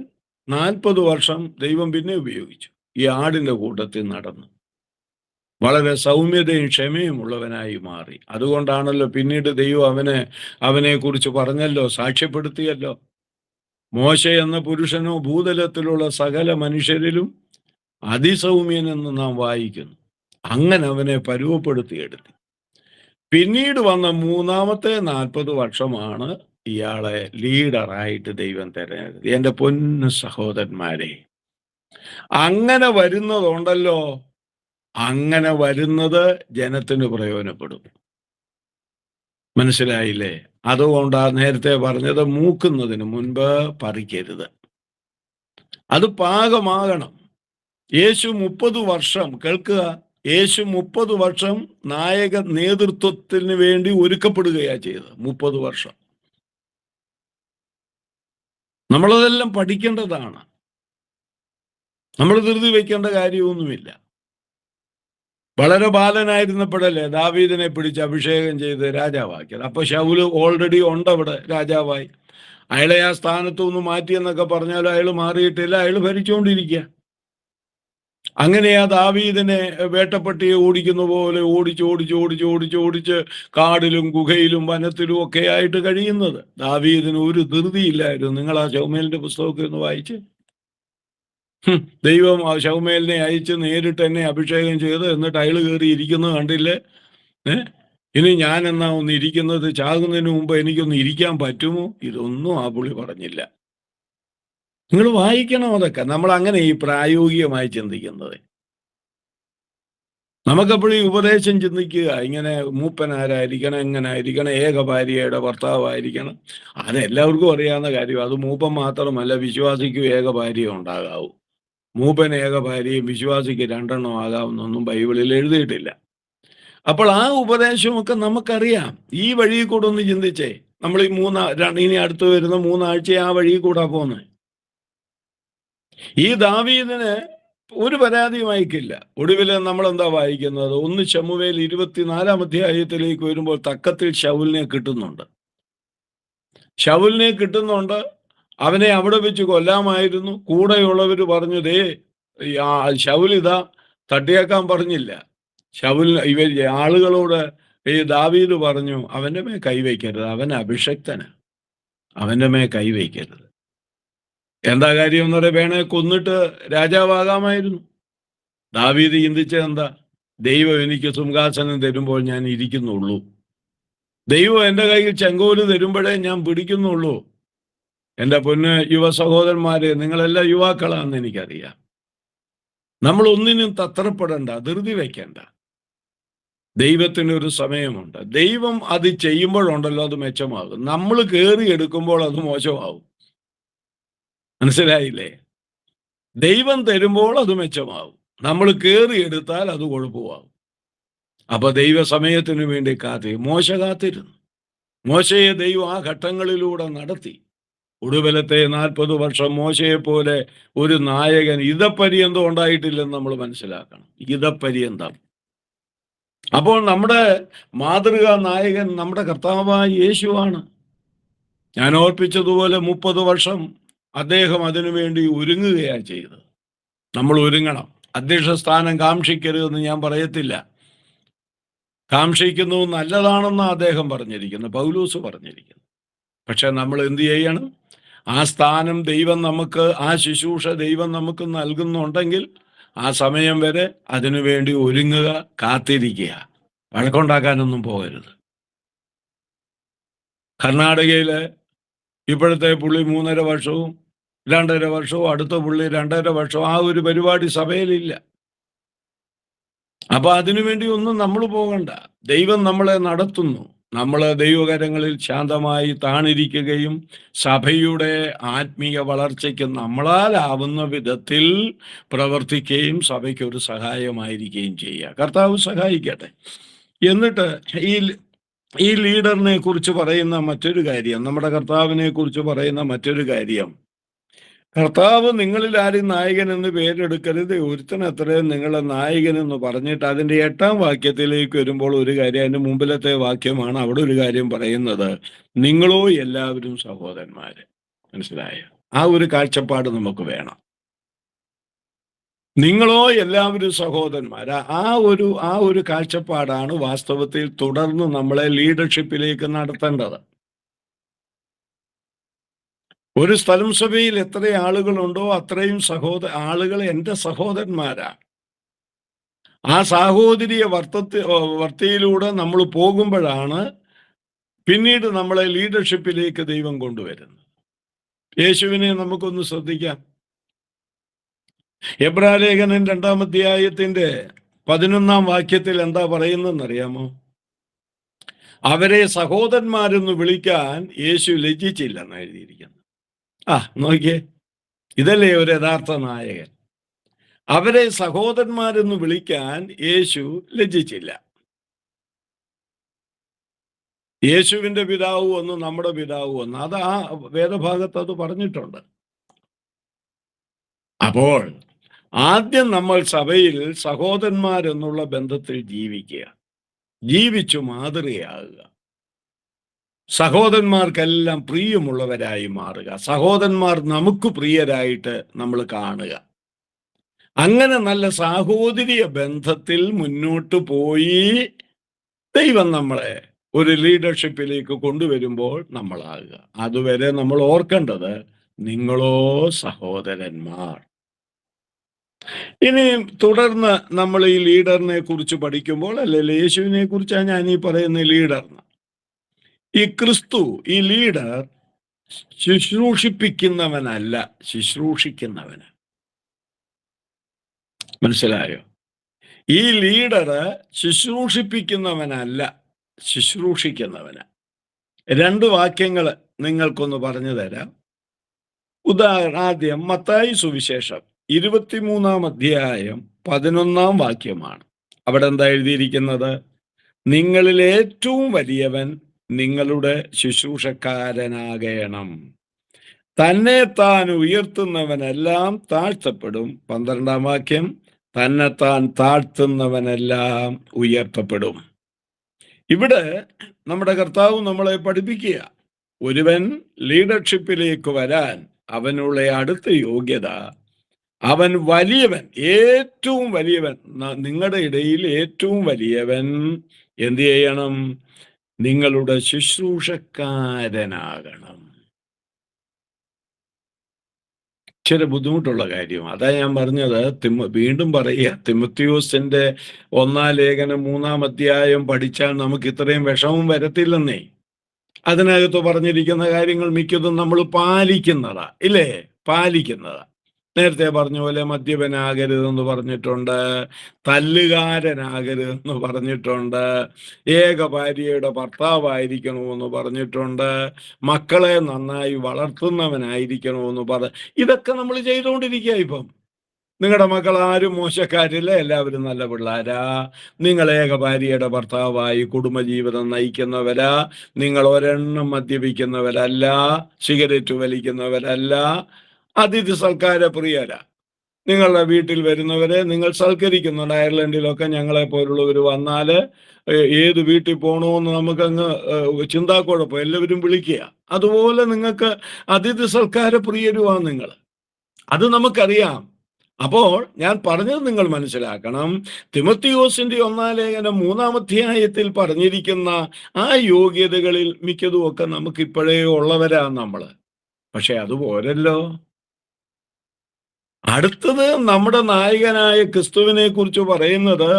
40 വർഷം ദൈവം പിന്നെ ഉപയോഗിച്ചു. ഈ ആടിന്റെ കൂട്ടത്തിൽ നടന്നു വളരെ സൗമ്യതയും ക്ഷമയും ഉള്ളവനായി മാറി. അതുകൊണ്ടാണല്ലോ പിന്നീട് ദൈവം അവനെ കുറിച്ച് പറഞ്ഞല്ലോ, സാക്ഷ്യപ്പെടുത്തിയല്ലോ, മോശ എന്ന പുരുഷനോ ഭൂതലത്തിലുള്ള സകല മനുഷ്യരിലും അതിസൗമ്യനെന്ന് നാം വായിക്കുന്നു. അങ്ങനെ അവനെ പരുവപ്പെടുത്തിയെടുത്തു. പിന്നീട് വന്ന മൂന്നാമത്തെ 40 വർഷമാണ് ഇയാളെ ലീഡറായിട്ട് ദൈവം തിരഞ്ഞെടുത്തത്. എൻ്റെ പൊന്നു സഹോദരന്മാരെ, അങ്ങനെ വരുന്നതുണ്ടല്ലോ, അങ്ങനെ വരുന്നത് ജനത്തിന് പ്രയോജനപ്പെടും. മനസ്സിലായില്ലേ? അതുകൊണ്ടാ നേരത്തെ പറഞ്ഞത്, മൂക്കുന്നതിന് മുൻപ് പറിക്കരുത്. അത് പാകമാകണം. യേശു 30 വർഷം, കേൾക്കുക, യേശു 30 വർഷം നായക നേതൃത്വത്തിന് വേണ്ടി ഒരുക്കപ്പെടുകയാ ചെയ്തത്. 30 വർഷം. നമ്മളതെല്ലാം പഠിക്കേണ്ടതാണ്. നമ്മൾ ധൃതി വയ്ക്കേണ്ട കാര്യമൊന്നുമില്ല. വളരെ ബാലനായിരുന്നപ്പോഴല്ലേ ദാവീദിനെ പിടിച്ച് അഭിഷേകം ചെയ്ത് രാജാവാക്കിയത്. അപ്പൊ ശൗല് ഓൾറെഡി ഉണ്ടവിടെ രാജാവായി. അയാളെ ആ സ്ഥാനത്തു നിന്ന് മാറ്റിയെന്നൊക്കെ പറഞ്ഞാലും അയാൾ മാറിയിട്ടില്ല, അയാൾ ഭരിച്ചുകൊണ്ടിരിക്കുക. അങ്ങനെയാ ദാവീദിനെ വേട്ടപ്പട്ടിയെ ഓടിക്കുന്ന പോലെ ഓടിച്ച് കാടിലും ഗുഹയിലും വനത്തിലും ഒക്കെ ആയിട്ട് കഴിയുന്നത്. ദാവീദിന് ഒരു ധൃതിയില്ലായിരുന്നു. നിങ്ങൾ ആ ശൗമേലിന്റെ പുസ്തകമൊക്കെ ഒന്ന് വായിച്ച്. ദൈവം ആ ശൗമേലിനെ അയച്ച് നേരിട്ട് എന്നെ അഭിഷേകം ചെയ്ത് എന്നിട്ട് അയാൾ കയറി ഇരിക്കുന്നത് കണ്ടില്ലേ? ഇനി ഞാൻ എന്നാ ഒന്ന് ഇരിക്കുന്നത്, ചാകുന്നതിന് മുമ്പ് എനിക്കൊന്ന് ഇരിക്കാൻ പറ്റുമോ? ഇതൊന്നും ആ പുള്ളി പറഞ്ഞില്ല. നിങ്ങൾ വായിക്കണം അതൊക്കെ. നമ്മൾ അങ്ങനെ ഈ പ്രായോഗികമായി ചിന്തിക്കുന്നത്. നമുക്കപ്പോഴും ഈ ഉപദേശം ചിന്തിക്കുക, ഇങ്ങനെ മൂപ്പനാരായിരിക്കണം, എങ്ങനെ ആയിരിക്കണം, ഏക ഭാര്യയുടെ ഭർത്താവായിരിക്കണം. അതെല്ലാവർക്കും അറിയാവുന്ന കാര്യം. അത് മൂപ്പൻ മാത്രമല്ല, വിശ്വാസിക്കും ഏക ഭാര്യ ഉണ്ടാകാവൂ. മൂപ്പൻ ഏക ഭാര്യയും വിശ്വാസിക്ക് 2 എണ്ണം ആകാമെന്നൊന്നും ബൈബിളിൽ എഴുതിയിട്ടില്ല. അപ്പോൾ ആ ഉപദേശമൊക്കെ നമുക്കറിയാം. ഈ വഴി കൂടെ ഒന്ന് ചിന്തിച്ചേ. നമ്മൾ ഈ ഇനി അടുത്ത് വരുന്ന 3 ആഴ്ച ആ വഴി കൂടാ പോകുന്നത്. ഈ ദാവീദിന് ഒരു പരാതിയും അയക്കില്ല. ഒടുവിൽ നമ്മൾ എന്താ വായിക്കുന്നത്? 1 ശമൂവേൽ 24-ാം അധ്യായത്തിലേക്ക് വരുമ്പോൾ തക്കത്തിൽ ശൗലിനെ കിട്ടുന്നുണ്ട്. അവനെ അവിടെ വെച്ച് കൊല്ലാമായിരുന്നു. കൂടെയുള്ളവർ പറഞ്ഞു, ദേ ശൗലിതാ തട്ടിയേക്കാൻ പറഞ്ഞില്ല. ആളുകളോട് ഈ ദാവീദ് പറഞ്ഞു, അവന്റെ മേ കൈവയ്ക്കരുത്, അവൻ അഭിഷക്തന്, അവന്റെ മേ കൈവയ്ക്കരുത്. എന്താ കാര്യം എന്ന് പറയാ? വേണേ കൊന്നിട്ട് രാജാവാകാമായിരുന്നു. ദാവീദ് ചിന്തിച്ചത് എന്താ? ദൈവം എനിക്ക് സിംഹാസനം തരുമ്പോൾ ഞാൻ ഇരിക്കുന്നുള്ളൂ. ദൈവം എൻ്റെ കയ്യിൽ ചെങ്കോല് തരുമ്പോഴേ ഞാൻ പിടിക്കുന്നുള്ളൂ. എൻ്റെ പൊന്ന് യുവ സഹോദരന്മാരെ, നിങ്ങളെല്ലാം യുവാക്കളാണെന്ന് എനിക്കറിയാം. നമ്മൾ ഒന്നിനും തത്രപ്പെടണ്ട, ധൃതി വയ്ക്കണ്ട. ദൈവത്തിനൊരു സമയമുണ്ട്. ദൈവം അത് ചെയ്യുമ്പോഴുണ്ടല്ലോ അത് മെച്ചമാകും. നമ്മൾ കയറി എടുക്കുമ്പോൾ അത് മോശമാവും. മനസ്സിലായില്ലേ? ദൈവം തരുമ്പോൾ അത് മെച്ചമാവും. നമ്മൾ കയറി എടുത്താൽ അത് കുഴപ്പമാവും. അപ്പൊ ദൈവ സമയത്തിന് വേണ്ടി മോശ കാത്തിരുന്നു. മോശയെ ദൈവം ആ ഘട്ടങ്ങളിലൂടെ നടത്തി. ഒടുവിലത്തെ 40 വർഷം മോശയെ പോലെ ഒരു നായകൻ ഇതപര്യന്തം ഉണ്ടായിട്ടില്ലെന്ന് നമ്മൾ മനസ്സിലാക്കണം. ഇതപര്യന്തം. അപ്പോൾ നമ്മുടെ മാതൃകാ നായകൻ നമ്മുടെ കർത്താവായ യേശുവാണ്. ഞാൻ ഓർപ്പിച്ചതുപോലെ 30 വർഷം അദ്ദേഹം അതിനുവേണ്ടി ഒരുങ്ങുകയാണ് ചെയ്തത്. നമ്മൾ ഒരുങ്ങണം. അധ്യക്ഷ സ്ഥാനം കാക്ഷിക്കരുതെന്ന് ഞാൻ പറയത്തില്ല. കാക്ഷിക്കുന്നത് നല്ലതാണെന്ന് അദ്ദേഹം പറഞ്ഞിരിക്കുന്നു, പൗലോസ് പറഞ്ഞിരിക്കുന്നു. പക്ഷെ നമ്മൾ എന്ത് ചെയ്യണം? ആ സ്ഥാനം ദൈവം നമുക്ക്, ആ ശുശ്രൂഷ ദൈവം നമുക്ക് നൽകുന്നുണ്ടെങ്കിൽ ആ സമയം വരെ അതിനുവേണ്ടി ഒരുങ്ങുക, കാത്തിരിക്കുക. വഴക്കുണ്ടാക്കാനൊന്നും പോകരുത്. കർണാടകയിലെ ഇപ്പോഴത്തെ പുള്ളി 3.5 വർഷവും 2.5 വർഷവും, അടുത്ത പുള്ളി 2.5 വർഷവും, ആ ഒരു പരിപാടി സഭയിലില്ല. അപ്പൊ അതിനുവേണ്ടി ഒന്നും നമ്മൾ പോകണ്ട. ദൈവം നമ്മളെ നടത്തുന്നു. നമ്മൾ ദൈവകരങ്ങളിൽ ശാന്തമായി താണിരിക്കുകയും സഭയുടെ ആത്മീയ വളർച്ചയ്ക്ക് നമ്മളാലാവുന്ന വിധത്തിൽ പ്രവർത്തിക്കുകയും സഭയ്ക്ക് ഒരു സഹായമായിരിക്കുകയും ചെയ്യുക. കർത്താവ് സഹായിക്കട്ടെ. എന്നിട്ട് ഈ ലീഡറിനെ കുറിച്ച് പറയുന്ന മറ്റൊരു കാര്യം, നമ്മുടെ കർത്താവിനെ കുറിച്ച് പറയുന്ന മറ്റൊരു കാര്യം, കർത്താവ് നിങ്ങളിൽ ആരും നായകൻ എന്ന് പേരെടുക്കരുത്, ഒരുത്തനത്രയും നിങ്ങളെ നായകൻ എന്ന് പറഞ്ഞിട്ട് അതിൻ്റെ 8-ാം വാക്യത്തിലേക്ക് വരുമ്പോൾ ഒരു കാര്യം, അതിൻ്റെ മുമ്പിലത്തെ വാക്യമാണ്, അവിടെ ഒരു കാര്യം പറയുന്നത്, നിങ്ങളോ എല്ലാവരും സഹോദരന്മാര്. മനസ്സിലായോ? ആ ഒരു കാഴ്ചപ്പാട് നമുക്ക് വേണം. നിങ്ങളോ എല്ലാവരും സഹോദരന്മാര്. ആ ഒരു കാഴ്ചപ്പാടാണ് വാസ്തവത്തിൽ തുടർന്ന് നമ്മളെ ലീഡർഷിപ്പിലേക്ക് നടത്തേണ്ടത്. ഒരു സ്ഥലം സഭയിൽ എത്ര ആളുകളുണ്ടോ അത്രയും ആളുകൾ എൻ്റെ സഹോദരന്മാരാ. ആ സാഹോദര്യ വർത്തിയിലൂടെ നമ്മൾ പോകുമ്പോഴാണ് പിന്നീട് നമ്മളെ ലീഡർഷിപ്പിലേക്ക് ദൈവം കൊണ്ടുവരുന്നത്. യേശുവിനെ നമുക്കൊന്ന് ശ്രദ്ധിക്കാം. എബ്രായലേഖനം 2-ാം അധ്യായത്തിന്റെ 11-ാം വാക്യത്തിൽ എന്താ പറയുന്നതെന്നറിയാമോ? അവരെ സഹോദരന്മാരെന്ന് വിളിക്കാൻ യേശു ലജ്ജിച്ചില്ലെന്ന് എഴുതിയിരിക്കുന്നു. നോക്കിയേ, ഇതല്ലേ ഒരു യഥാർത്ഥ നായകൻ. അവരെ സഹോദരന്മാരെന്ന് വിളിക്കാൻ യേശു ലജ്ജിച്ചില്ല. യേശുവിന്റെ പിതാവ് ഒന്ന്, നമ്മുടെ പിതാവ് ഒന്ന്, അത് ആ വേദഭാഗത്ത് അത് പറഞ്ഞിട്ടുണ്ട്. അപ്പോൾ ആദ്യം നമ്മൾ സഭയിൽ സഹോദരന്മാരെന്നുള്ള ബന്ധത്തിൽ ജീവിക്കുക, ജീവിച്ചു മാതൃകയാകുക, സഹോദരന്മാർക്കെല്ലാം പ്രിയമുള്ളവരായി മാറുക, സഹോദരന്മാർ നമുക്ക് പ്രിയരായിട്ട് നമ്മൾ കാണുക. അങ്ങനെ നല്ല സാഹോദര്യ ബന്ധത്തിൽ മുന്നോട്ട് പോയി ദൈവം നമ്മളെ ഒരു ലീഡർഷിപ്പിലേക്ക് കൊണ്ടുവരുമ്പോൾ നമ്മളാകുക. അതുവരെ നമ്മൾ ഓർക്കേണ്ടത്, നിങ്ങളോ സഹോദരന്മാർ. ഇനി തുടർന്ന് നമ്മൾ ഈ ലീഡറിനെ കുറിച്ച് പഠിക്കുമ്പോൾ, അല്ലെങ്കിൽ യേശുവിനെ കുറിച്ചാണ് ഞാൻ ഈ പറയുന്ന ലീഡറിന്. ഈ ക്രിസ്തു, ഈ ലീഡർ ശുശ്രൂഷിപ്പിക്കുന്നവനല്ല, ശുശ്രൂഷിക്കുന്നവന്. മനസ്സിലായോ? ഈ ലീഡർ ശുശ്രൂഷിപ്പിക്കുന്നവനല്ല, ശുശ്രൂഷിക്കുന്നവന്. 2 വാക്യങ്ങൾ നിങ്ങൾക്കൊന്ന് പറഞ്ഞു തരാം. ആദ്യം മത്തായി സുവിശേഷം 23-ാം അധ്യായം 11-ാം വാക്യമാണ്. അവിടെ എന്താ എഴുതിയിരിക്കുന്നത്? നിങ്ങളിൽ ഏറ്റവും വലിയവൻ നിങ്ങളുടെ ശുശ്രൂഷക്കാരനാകണം. തന്നെ താൻ ഉയർത്തുന്നവനെല്ലാം താഴ്ത്തപ്പെടും. 12-ാം വാക്യം, തന്നെത്താൻ താഴ്ത്തുന്നവനെല്ലാം ഉയർത്തപ്പെടും. ഇവിടെ നമ്മുടെ കർത്താവ് നമ്മളെ പഠിപ്പിക്കുക, ഒരുവൻ ലീഡർഷിപ്പിലേക്ക് വരാൻ അവനുള്ള അടുത്ത യോഗ്യത, അവൻ വലിയവൻ, ഏറ്റവും വലിയവൻ, നിങ്ങളുടെ ഇടയിൽ ഏറ്റവും വലിയവൻ എന്ത് ചെയ്യണം? നിങ്ങളുടെ ശുശ്രൂഷക്കാരനാകണം. ഇച്ചിരി ബുദ്ധിമുട്ടുള്ള കാര്യം. അതാ ഞാൻ പറഞ്ഞത്, വീണ്ടും പറയുക, തിമോത്തിയോസിന്റെ 1-ാം ലേഖനം 3-ാം അധ്യായം പഠിച്ചാൽ നമുക്ക് ഇത്രയും വിഷമം വരത്തില്ലെന്നേ. അതിനകത്ത് പറഞ്ഞിരിക്കുന്ന കാര്യങ്ങൾ മിക്കതും നമ്മൾ പാലിക്കുന്നതാ, ഇല്ലേ? പാലിക്കുന്നതാ. നേരത്തെ പറഞ്ഞ പോലെ മദ്യപനാകരുതെന്ന് പറഞ്ഞിട്ടുണ്ട്, തല്ലുകാരനാകരുതെന്ന് പറഞ്ഞിട്ടുണ്ട്, ഏക ഭാര്യയുടെ ഭർത്താവായിരിക്കണമെന്ന് പറഞ്ഞിട്ടുണ്ട്, മക്കളെ നന്നായി വളർത്തുന്നവനായിരിക്കണമെന്ന് ഇതൊക്കെ നമ്മൾ ചെയ്തുകൊണ്ടിരിക്കുക. ഇപ്പം നിങ്ങളുടെ മക്കൾ ആരും മോശക്കാരില്ല, എല്ലാവരും നല്ല പിള്ളേരാ. നിങ്ങൾ ഏക ഭാര്യയുടെ ഭർത്താവായി കുടുംബജീവിതം നയിക്കുന്നവരാ. നിങ്ങൾ ഒരെണ്ണം മദ്യപിക്കുന്നവരല്ല, സിഗരറ്റ് വലിക്കുന്നവരല്ല, അതിഥി സൽക്കാര പ്രിയരാ. നിങ്ങളുടെ വീട്ടിൽ വരുന്നവരെ നിങ്ങൾ സൽക്കരിക്കുന്നുണ്ട്. അയർലൻഡിലൊക്കെ ഞങ്ങളെ പോലുള്ളവർ വന്നാൽ ഏത് വീട്ടിൽ പോകണമെന്ന് നമുക്കങ്ങ് ചിന്താക്കുഴപ്പം, എല്ലാവരും വിളിക്കുക. അതുപോലെ നിങ്ങൾക്ക് അതിഥി സൽക്കാര പ്രിയരുമാണ് നിങ്ങൾ, അത് നമുക്കറിയാം. അപ്പോൾ ഞാൻ പറഞ്ഞത് നിങ്ങൾ മനസ്സിലാക്കണം. തിമോത്തിയോസിന്റെ 1-ാം ലേഖനം 3-ാം അധ്യായത്തിൽ പറഞ്ഞിരിക്കുന്ന ആ യോഗ്യതകളിൽ മിക്കതുമൊക്കെ നമുക്ക് ഇപ്പോഴേ ഉള്ളവരാ നമ്മൾ. പക്ഷെ അതുപോരല്ലോ. അടുത്തത് നമ്മുടെ നായകനായ ക്രിസ്തുവിനെ കുറിച്ച് പറയുന്നത്,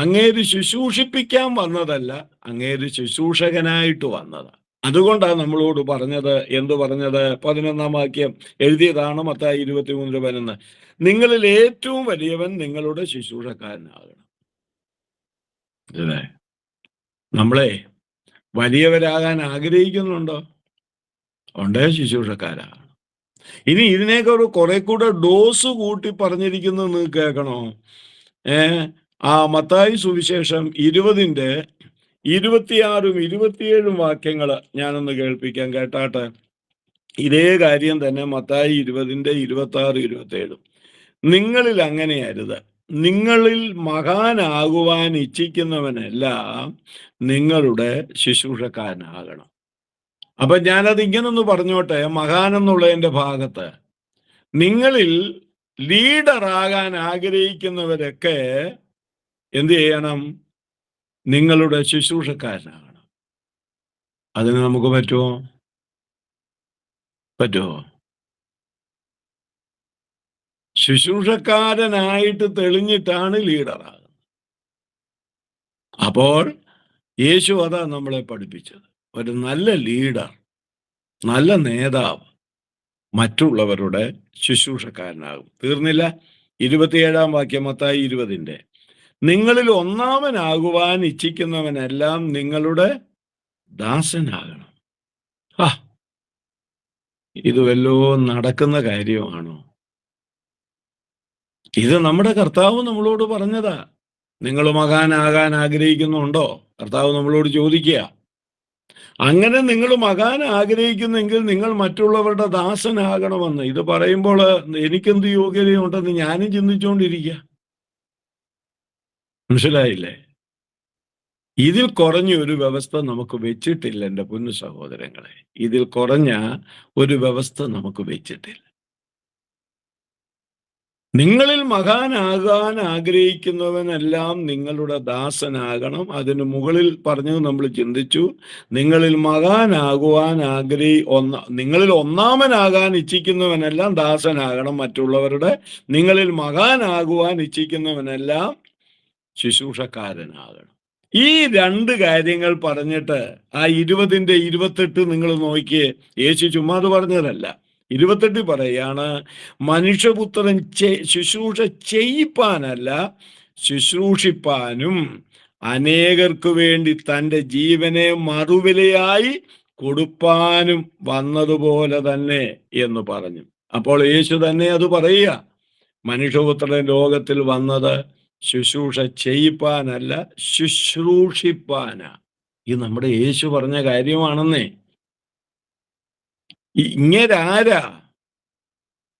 അങ്ങേര് ശുശ്രൂഷിപ്പിക്കാൻ വന്നതല്ല, അങ്ങേര് ശുശ്രൂഷകനായിട്ട് വന്നത്. അതുകൊണ്ടാണ് നമ്മളോട് പറഞ്ഞത്, എന്തു പറഞ്ഞത്? 11-ാം വാക്യം എഴുതിയതാണ്, മത്തായി 23:11. നിങ്ങളിൽ ഏറ്റവും വലിയവൻ നിങ്ങളുടെ ശുശ്രൂഷക്കാരനാകണം. അല്ലേ? നമ്മളെ വലിയവരാകാൻ ആഗ്രഹിക്കുന്നുണ്ടോ? ഉണ്ടേ ശുശ്രൂഷക്കാരാണ്. ഇനി ഇതിനേക്ക് കുറെ കൂടെ ഡോസ് കൂട്ടി പറഞ്ഞിരിക്കുന്നത് നിങ്ങൾക്ക് കേൾക്കണോ? ആ മത്തായി സുവിശേഷം 20-ന്റെ 26-ഉം 27-ഉം വാക്യങ്ങൾ ഞാനൊന്ന് കേൾപ്പിക്കാൻ കേട്ടാട്ടെ. ഇതേ കാര്യം തന്നെ മത്തായി 20-ന്റെ 26, 27. നിങ്ങളിൽ അങ്ങനെയരുത്. നിങ്ങളിൽ മഹാനാകുവാൻ ഇച്ഛിക്കുന്നവനെല്ലാം നിങ്ങളുടെ ശുശ്രൂഷക്കാരനാകണം. അപ്പൊ ഞാനത് ഇങ്ങനൊന്ന് പറഞ്ഞോട്ടെ. മഹാൻ എന്നുള്ളതിന്റെ ഭാഗത്ത് നിങ്ങളിൽ ലീഡറാകാൻ ആഗ്രഹിക്കുന്നവരൊക്കെ എന്ത് ചെയ്യണം? നിങ്ങളുടെ ശുശ്രൂഷക്കാരനാകണം. അതിന് നമുക്ക് പറ്റുമോ? ശുശ്രൂഷക്കാരനായിട്ട് തെളിഞ്ഞിട്ടാണ് ലീഡറാകുന്നത്. അപ്പോൾ യേശു അതാ നമ്മളെ പഠിപ്പിച്ചത്. ഒരു നല്ല ലീഡർ, നല്ല നേതാവ് മറ്റുള്ളവരുടെ ശുശ്രൂഷക്കാരനാകും. തീർന്നില്ല. 27 വാക്യം, മത്തായി 20 നിങ്ങളിൽ ഒന്നാമനാകുവാൻ ഇച്ഛിക്കുന്നവനെല്ലാം നിങ്ങളുടെ ദാസനാകണം. ആ, ഇത് വല്ലോ നടക്കുന്ന കാര്യമാണോ? ഇത് നമ്മുടെ കർത്താവ് നമ്മളോട് പറഞ്ഞതാ. നിങ്ങൾ മകാനാകാൻ ആഗ്രഹിക്കുന്നുണ്ടോ? കർത്താവ് നമ്മളോട് ചോദിക്കുക. അങ്ങനെ നിങ്ങൾ മകാൻ ആഗ്രഹിക്കുന്നെങ്കിൽ നിങ്ങൾ മറ്റുള്ളവരുടെ ദാസനാകണമെന്ന്. ഇത് പറയുമ്പോൾ എനിക്കെന്ത് യോഗ്യതയുണ്ടെന്ന് ഞാനും ചിന്തിച്ചുകൊണ്ടിരിക്കുക. മനസ്സിലായില്ലേ? ഇതിൽ കുറഞ്ഞ ഒരു വ്യവസ്ഥ നമുക്ക് വെച്ചിട്ടില്ല എൻ്റെ പൊന്നു സഹോദരങ്ങളെ. ഇതിൽ കുറഞ്ഞ ഒരു വ്യവസ്ഥ നമുക്ക് വെച്ചിട്ടില്ല. നിങ്ങളിൽ മകാനാകാൻ ആഗ്രഹിക്കുന്നവനെല്ലാം നിങ്ങളുടെ ദാസനാകണം. അതിന് മുകളിൽ പറഞ്ഞത് നമ്മൾ ചിന്തിച്ചു. നിങ്ങളിൽ മകാനാകുവാൻ നിങ്ങളിൽ ഒന്നാമനാകാൻ ഇച്ഛിക്കുന്നവനെല്ലാം ദാസനാകണം മറ്റുള്ളവരുടെ. നിങ്ങളിൽ മകാനാകുവാൻ ഇച്ഛിക്കുന്നവനെല്ലാം ശുശ്രൂഷക്കാരനാകണം. ഈ രണ്ട് കാര്യങ്ങൾ പറഞ്ഞിട്ട് ആ 20-28 നിങ്ങൾ നോക്കിയേ. യേശു ചുമ്മാത് പറഞ്ഞതല്ല. 28 പറയാണ്, മനുഷ്യപുത്രൻ ശുശ്രൂഷ ചെയ്യിപ്പാനല്ല, ശുശ്രൂഷിപ്പാനും അനേകർക്ക് വേണ്ടി തൻ്റെ ജീവനെ മറുവിലയായി കൊടുപ്പാനും വന്നതുപോലെ തന്നെ എന്ന് പറഞ്ഞു. അപ്പോൾ യേശു തന്നെ അത് പറയുക. മനുഷ്യപുത്രൻ ലോകത്തിൽ വന്നത് ശുശ്രൂഷ ചെയ്യിപ്പാനല്ല, ശുശ്രൂഷിപ്പാനാ. ഇത് നമ്മുടെ യേശു പറഞ്ഞ കാര്യമാണെന്നേ. ഇങ്ങേരാരാ?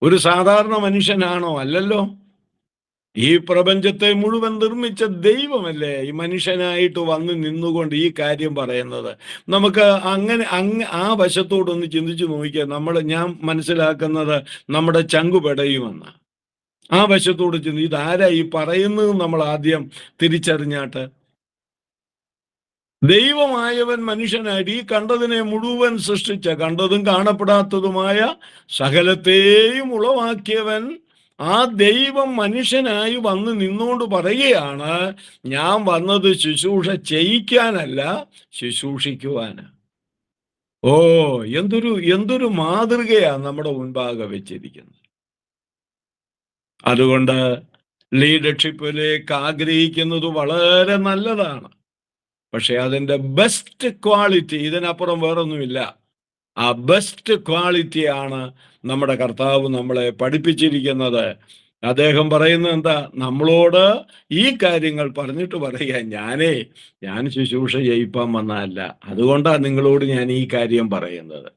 ഒരു സാധാരണ മനുഷ്യനാണോ? അല്ലല്ലോ. ഈ പ്രപഞ്ചത്തെ മുഴുവൻ നിർമ്മിച്ച ദൈവമല്ലേ ഈ മനുഷ്യനായിട്ട് വന്ന് നിന്നുകൊണ്ട് ഈ കാര്യം പറയുന്നത്. നമുക്ക് ആ വശത്തോടൊന്ന് ചിന്തിച്ചു നോക്കിയാൽ ഞാൻ മനസ്സിലാക്കുന്നത് നമ്മുടെ ചങ്കുപെടയുമെന്ന്. ആ വശത്തോട് ചിന്തി ഇതാരാ ഈ പറയുന്നത് നമ്മൾ ആദ്യം തിരിച്ചറിഞ്ഞാട്ട്. ദൈവമായവൻ മനുഷ്യനായിട്ട് ഈ കണ്ടതിനെ മുഴുവൻ സൃഷ്ടിച്ച, കണ്ടതും കാണപ്പെടാത്തതുമായ സകലത്തെയും ഉളവാക്കിയവൻ ആ ദൈവം മനുഷ്യനായി വന്ന് നിന്നുകൊണ്ട് പറയുകയാണ്, ഞാൻ വന്നത് ശുശ്രൂഷ ചെയ്യിക്കാനല്ല, ശുശ്രൂഷിക്കുവാന്. ഓ, എന്തൊരു മാതൃകയാ നമ്മുടെ മുൻപാകെ വെച്ചിരിക്കുന്നത്. അതുകൊണ്ട് ലീഡർഷിപ്പിലേക്ക് ആഗ്രഹിക്കുന്നത് വളരെ നല്ലതാണ്. പക്ഷെ അതിൻ്റെ ബെസ്റ്റ് ക്വാളിറ്റി, ഇതിനപ്പുറം വേറൊന്നുമില്ല. ആ ബെസ്റ്റ് ക്വാളിറ്റിയാണ് നമ്മുടെ കർത്താവ് നമ്മളെ പഠിപ്പിച്ചിരിക്കുന്നത്. അദ്ദേഹം പറയുന്നത് എന്താ? നമ്മളോട് ഈ കാര്യങ്ങൾ പറഞ്ഞിട്ട് പറയുക, ഞാൻ ശുശ്രൂഷ ചെയ്യിപ്പാൻ വന്നതല്ല, അതുകൊണ്ടാണ് നിങ്ങളോട് ഞാൻ ഈ കാര്യം പറയുന്നത്.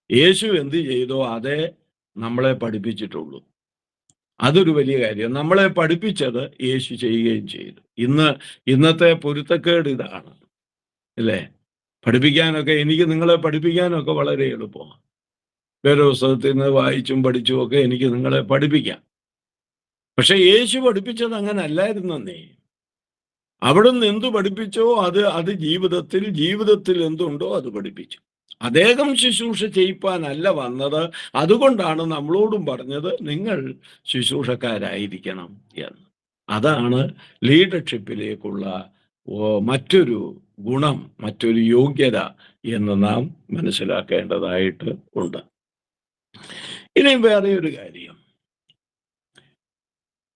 യേശു എന്ത് ചെയ്തോ അതേ നമ്മളെ പഠിപ്പിച്ചിട്ടുള്ളൂ. അതൊരു വലിയ കാര്യം. നമ്മളെ പഠിപ്പിച്ചത് യേശു ചെയ്യുകയും ചെയ്തു. ഇന്നത്തെ പൊരുത്തക്കേട് ഇതാണ്, അല്ലേ? പഠിപ്പിക്കാനൊക്കെ, എനിക്ക് നിങ്ങളെ പഠിപ്പിക്കാനൊക്കെ വളരെ എളുപ്പമാണ്. വേദപുസ്തകത്തിൽ നിന്ന് വായിച്ചും പഠിച്ചും ഒക്കെ എനിക്ക് നിങ്ങളെ പഠിപ്പിക്കാം. പക്ഷെ യേശു പഠിപ്പിച്ചത് അങ്ങനെ അല്ലായിരുന്നേ. അവിടുന്ന് എന്തു പഠിപ്പിച്ചോ അത് ജീവിതത്തിൽ എന്തുണ്ടോ അത് പഠിപ്പിച്ചു. അദ്ദേഹം ശുശ്രൂഷ ചെയ്യിപ്പാനല്ല വന്നത്. അതുകൊണ്ടാണ് നമ്മളോടും പറഞ്ഞത് നിങ്ങൾ ശുശ്രൂഷക്കാരായിരിക്കണം എന്ന്. അതാണ് ലീഡർഷിപ്പിലേക്കുള്ള മറ്റൊരു ഗുണം, മറ്റൊരു യോഗ്യത എന്ന് നാം മനസ്സിലാക്കേണ്ടതായിട്ട് ഉണ്ട്. ഇനി വേറെ ഒരു കാര്യം,